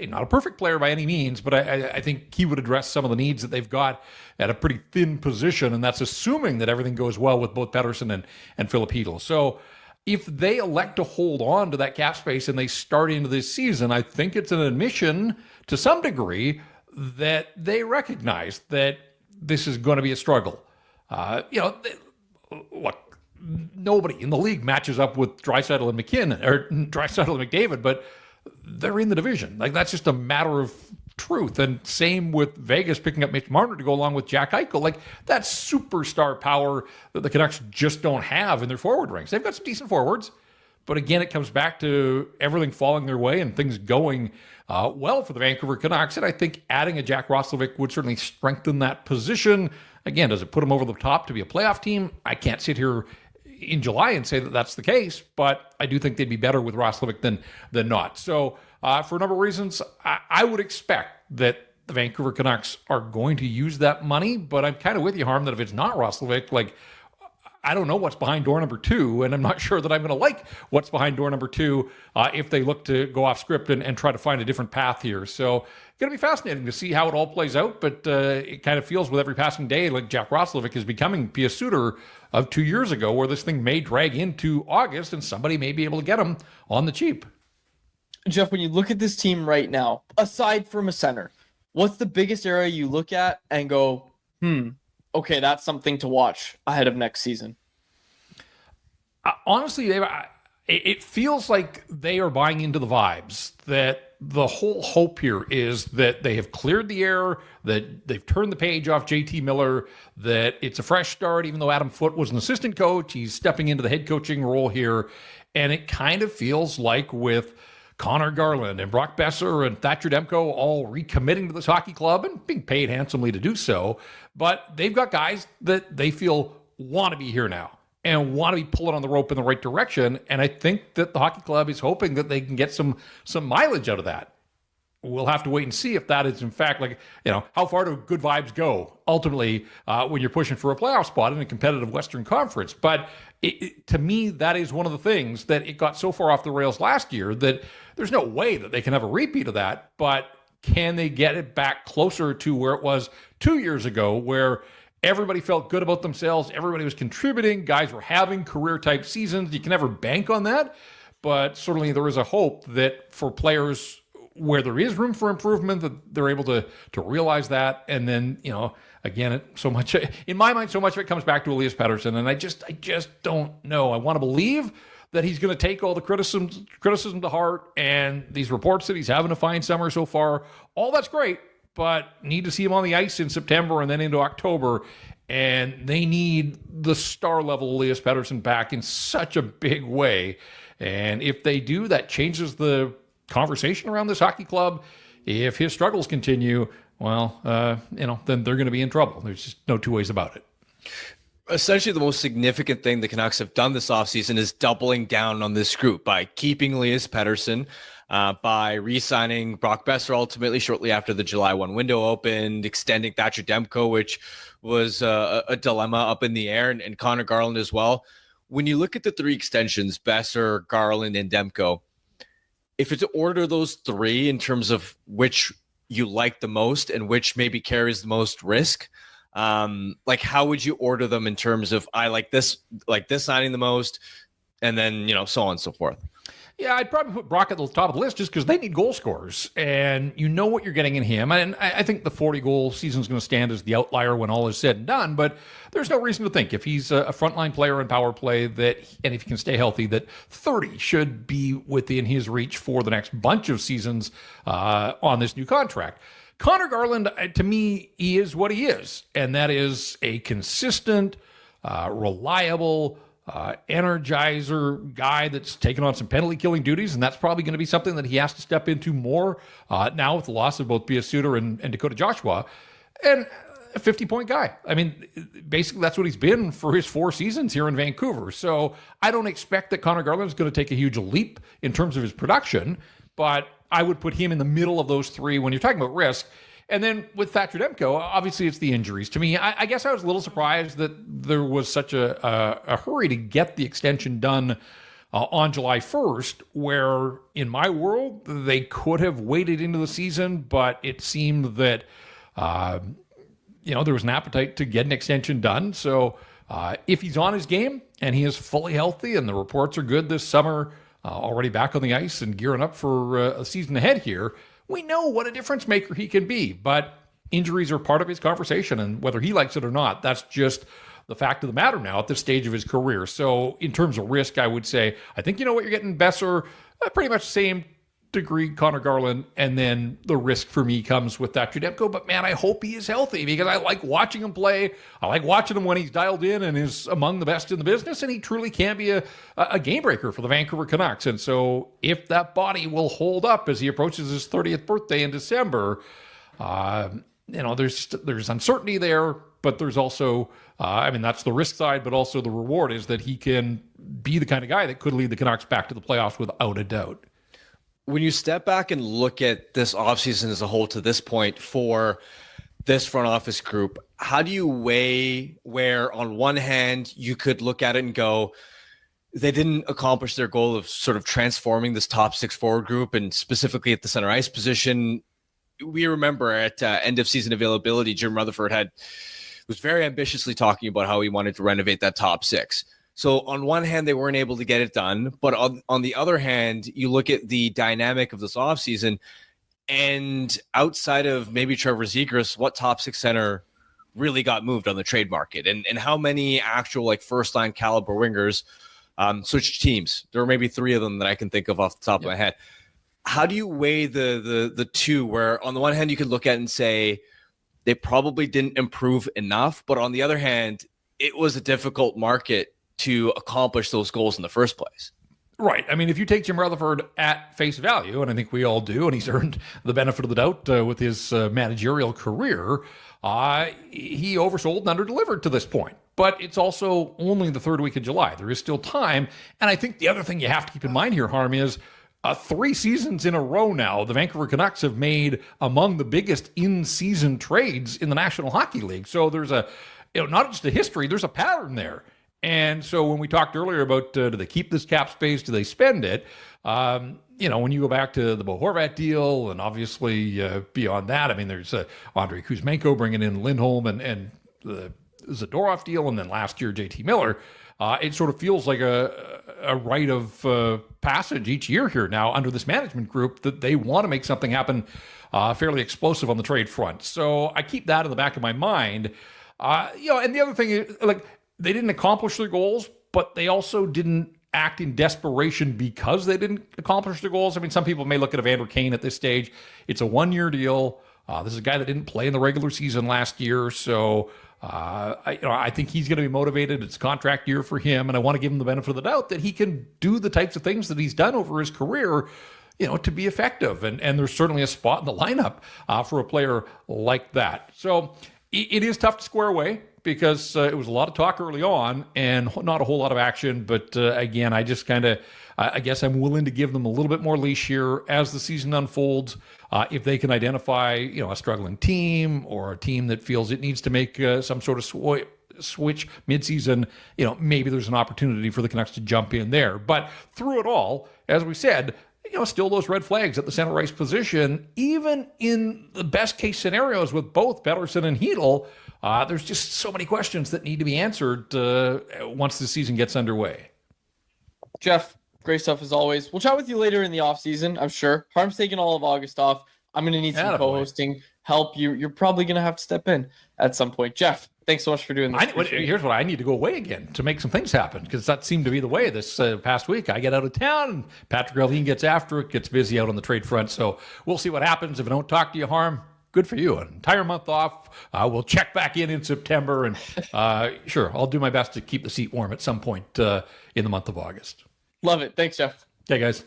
not a perfect player by any means, but I think he would address some of the needs that they've got at a pretty thin position, and that's assuming that everything goes well with both Pettersson and Philip Hedl. So if they elect to hold on to that cap space and they start into this season, I think it's an admission to some degree that they recognize that this is going to be a struggle. Look, nobody in the league matches up with Draisaitl and McKinnon, or Draisaitl and McDavid, but they're in the division. Like, that's just a matter of truth. And same with Vegas picking up Mitch Marner to go along with Jack Eichel. Like, that's superstar power that the Canucks just don't have in their forward ranks. They've got some decent forwards, But again, it comes back to everything falling their way and things going well for the Vancouver Canucks. And I think adding a Jack Roslovic would certainly strengthen that position. Again, does it put them over the top to be a playoff team? I can't sit here in July and say that that's the case, but I do think they'd be better with Roslovic than not. So for a number of reasons, I would expect that the Vancouver Canucks are going to use that money, but I'm kind of with you, Harm, that if it's not Roslovic, like, I don't know what's behind door number 2, and I'm not sure that I'm going to like what's behind door number 2 if they look to go off script and try to find a different path here. So it's going to be fascinating to see how it all plays out, but it kind of feels with every passing day like Jack Roslovic is becoming Pius Suter of 2 years ago, where this thing may drag into August and somebody may be able to get him on the cheap. Jeff, when you look at this team right now, aside from a center, what's the biggest area you look at and go, okay, that's something to watch ahead of next season? Honestly, it feels like they are buying into the vibes, that the whole hope here is that they have cleared the air, that they've turned the page off JT Miller, that it's a fresh start. Even though Adam Foote was an assistant coach, he's stepping into the head coaching role here. And it kind of feels like with Connor Garland and Brock Besser and Thatcher Demko all recommitting to this hockey club and being paid handsomely to do so. But they've got guys that they feel want to be here now and want to be pulling on the rope in the right direction. And I think that the hockey club is hoping that they can get some mileage out of that. We'll have to wait and see if that is, in fact, like, how far do good vibes go ultimately when you're pushing for a playoff spot in a competitive Western Conference. But to me, that is one of the things that it got so far off the rails last year that there's no way that they can have a repeat of that. But can they get it back closer to where it was 2 years ago, where everybody felt good about themselves, everybody was contributing, guys were having career-type seasons? You can never bank on that, but certainly there is a hope that for players where there is room for improvement, that they're able to realize that. And then, again, so much in my mind, so much of it comes back to Elias Pettersson, and I just don't know. I want to believe that he's going to take all the criticism to heart, and these reports that he's having a fine summer so far, all that's great, but need to see him on the ice in September and then into October. And they need the star level Elias Pettersson back in such a big way. And if they do, that changes the conversation around this hockey club. If his struggles continue, well, then they're going to be in trouble. There's just no two ways about it. Essentially, the most significant thing the Canucks have done this offseason is doubling down on this group by keeping Elias Pettersson, by re-signing Brock Besser ultimately shortly after the July 1 window opened, extending Thatcher Demko, which was a dilemma up in the air, and Connor Garland as well. When you look at the 3 extensions, Besser, Garland, and Demko, if it's to order those 3 in terms of which you like the most and which maybe carries the most risk, how would you order them in terms of, I like this signing the most, and then, so on and so forth? Yeah, I'd probably put Brock at the top of the list just because they need goal scorers, and you know what you're getting in him. And I think the 40-goal season is going to stand as the outlier when all is said and done, but there's no reason to think if he's a frontline player in power play and if he can stay healthy, that 30 should be within his reach for the next bunch of seasons on this new contract. Connor Garland, to me, he is what he is, and that is a consistent, reliable, energizer guy that's taken on some penalty killing duties, and that's probably going to be something that he has to step into more now with the loss of both Pius Suter and Dakota Joshua, and a 50-point guy. I mean, basically that's what he's been for his 4 seasons here in Vancouver. So I don't expect that Connor Garland is going to take a huge leap in terms of his production, but I would put him in the middle of those 3 when you're talking about risk. And then with Thatcher Demko, obviously it's the injuries. To me, I guess I was a little surprised that there was such a hurry to get the extension done on July 1st, where in my world, they could have waited into the season, but it seemed that, there was an appetite to get an extension done. So if he's on his game and he is fully healthy and the reports are good this summer, already back on the ice and gearing up for a season ahead here, we know what a difference maker he can be, but injuries are part of his conversation, and whether he likes it or not, that's just the fact of the matter now at this stage of his career. So in terms of risk, I would say, I think you know what you're getting. Besser, pretty much same degree Connor Garland, and then the risk for me comes with that Demko. But man, I hope he is healthy because I like watching him play. I like watching him when he's dialed in and is among the best in the business, and he truly can be a game breaker for the Vancouver Canucks. And so if that body will hold up as he approaches his 30th birthday in December, there's uncertainty there, but there's also, that's the risk side, but also the reward is that he can be the kind of guy that could lead the Canucks back to the playoffs without a doubt. When you step back and look at this offseason as a whole to this point for this front office group, how do you weigh where on one hand you could look at it and go, they didn't accomplish their goal of sort of transforming this top six forward group, and specifically at the center ice position? We remember at end of season availability, Jim Rutherford was very ambitiously talking about how he wanted to renovate that top six. So on one hand, they weren't able to get it done. But on the other hand, you look at the dynamic of this offseason, and outside of maybe Trevor Zegras, what top six center really got moved on the trade market? And how many actual like first line caliber wingers switched teams? There were maybe three of them that I can think of off the top of my head. How do you weigh the two, where on the one hand you could look at and say they probably didn't improve enough, but on the other hand, it was a difficult market to accomplish those goals in the first place? Right. I mean, if you take Jim Rutherford at face value, and I think we all do, and he's earned the benefit of the doubt with his managerial career, he oversold and underdelivered to this point. But it's also only the third week of July. There is still time. And I think the other thing you have to keep in mind here, Harm, is 3 seasons in a row now, the Vancouver Canucks have made among the biggest in-season trades in the National Hockey League. So there's not just a history, there's a pattern there. And so when we talked earlier about do they keep this cap space, do they spend it? When you go back to the Bo Horvat deal, and obviously beyond that, I mean, there's Andrei Kuzmenko bringing in Lindholm and the Zadorov deal, and then last year JT Miller. It sort of feels like a rite of passage each year here now under this management group that they want to make something happen fairly explosive on the trade front. So I keep that in the back of my mind. And the other thing is, like, they didn't accomplish their goals, but they also didn't act in desperation because they didn't accomplish their goals. I mean, some people may look at Evander Kane at this stage. It's a 1-year deal. This is a guy that didn't play in the regular season last year, so I think he's going to be motivated. It's a contract year for him, and I want to give him the benefit of the doubt that he can do the types of things that he's done over his career, to be effective. And there's certainly a spot in the lineup for a player like that. So it is tough to square away, because it was a lot of talk early on and not a whole lot of action. But again, I just I guess I'm willing to give them a little bit more leash here as the season unfolds. If they can identify, a struggling team or a team that feels it needs to make some sort of switch midseason, maybe there's an opportunity for the Canucks to jump in there. But through it all, as we said, still those red flags at the center ice position, even in the best case scenarios with both Paterson and Hedl. There's just so many questions that need to be answered once the season gets underway. Jeff, great stuff as always. We'll chat with you later in the offseason, I'm sure. Harm's taking all of August off. I'm going to need some co-hosting help. You're probably going to have to step in at some point. Jeff, thanks so much for doing this. Here's what I need to go away again to make some things happen, because that seemed to be the way this past week. I get out of town, Patrick Relvin gets after it, gets busy out on the trade front. So we'll see what happens. If I don't talk to you, Harm, good for you. An entire month off. We'll check back in September, and sure, I'll do my best to keep the seat warm at some point in the month of August. Love it. Thanks, Jeff. Okay, guys.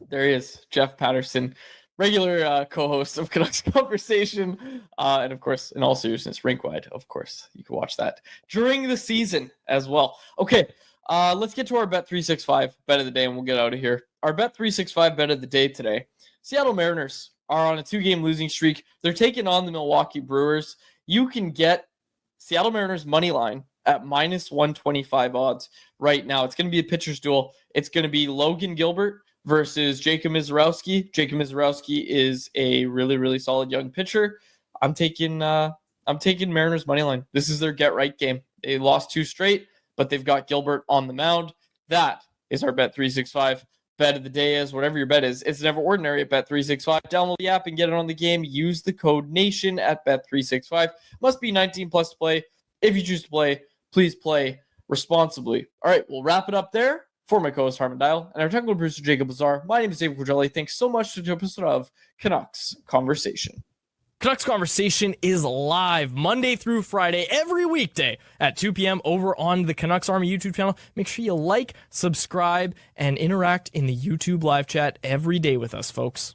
There he is, Jeff Paterson, regular co-host of Canucks Conversation, and of course, in all seriousness, rink-wide. Of course, you can watch that during the season as well. Okay, let's get to our Bet365 bet of the day, and we'll get out of here. Our Bet365 bet of the day today: Seattle Mariners are on a 2-game losing streak. They're taking on the Milwaukee Brewers. You can get Seattle Mariners money line at minus 125 odds right now. It's going to be a pitcher's duel. It's going to be Logan Gilbert versus Jacob Mizorowski. Jacob Mizorowski is a really, really solid young pitcher. I'm taking Mariners money line. This is their get right game. They lost 2 straight, but they've got Gilbert on the mound. That is our Bet365 bet of the day. Is whatever your bet is, it's never ordinary at Bet365. Download the app and get it on the game. Use the code NATION at Bet365. Must be 19 plus to play. If you choose to play, please play responsibly. All right, we'll wrap it up there For my co-host Harmon Dial and our technical producer Jacob Lazar, my name is David Corgelli. Thanks so much to the episode of Canucks Conversation. Canucks Conversation is live Monday through Friday, every weekday at 2 p.m. over on the Canucks Army YouTube channel. Make sure you like, subscribe, and interact in the YouTube live chat every day with us, folks.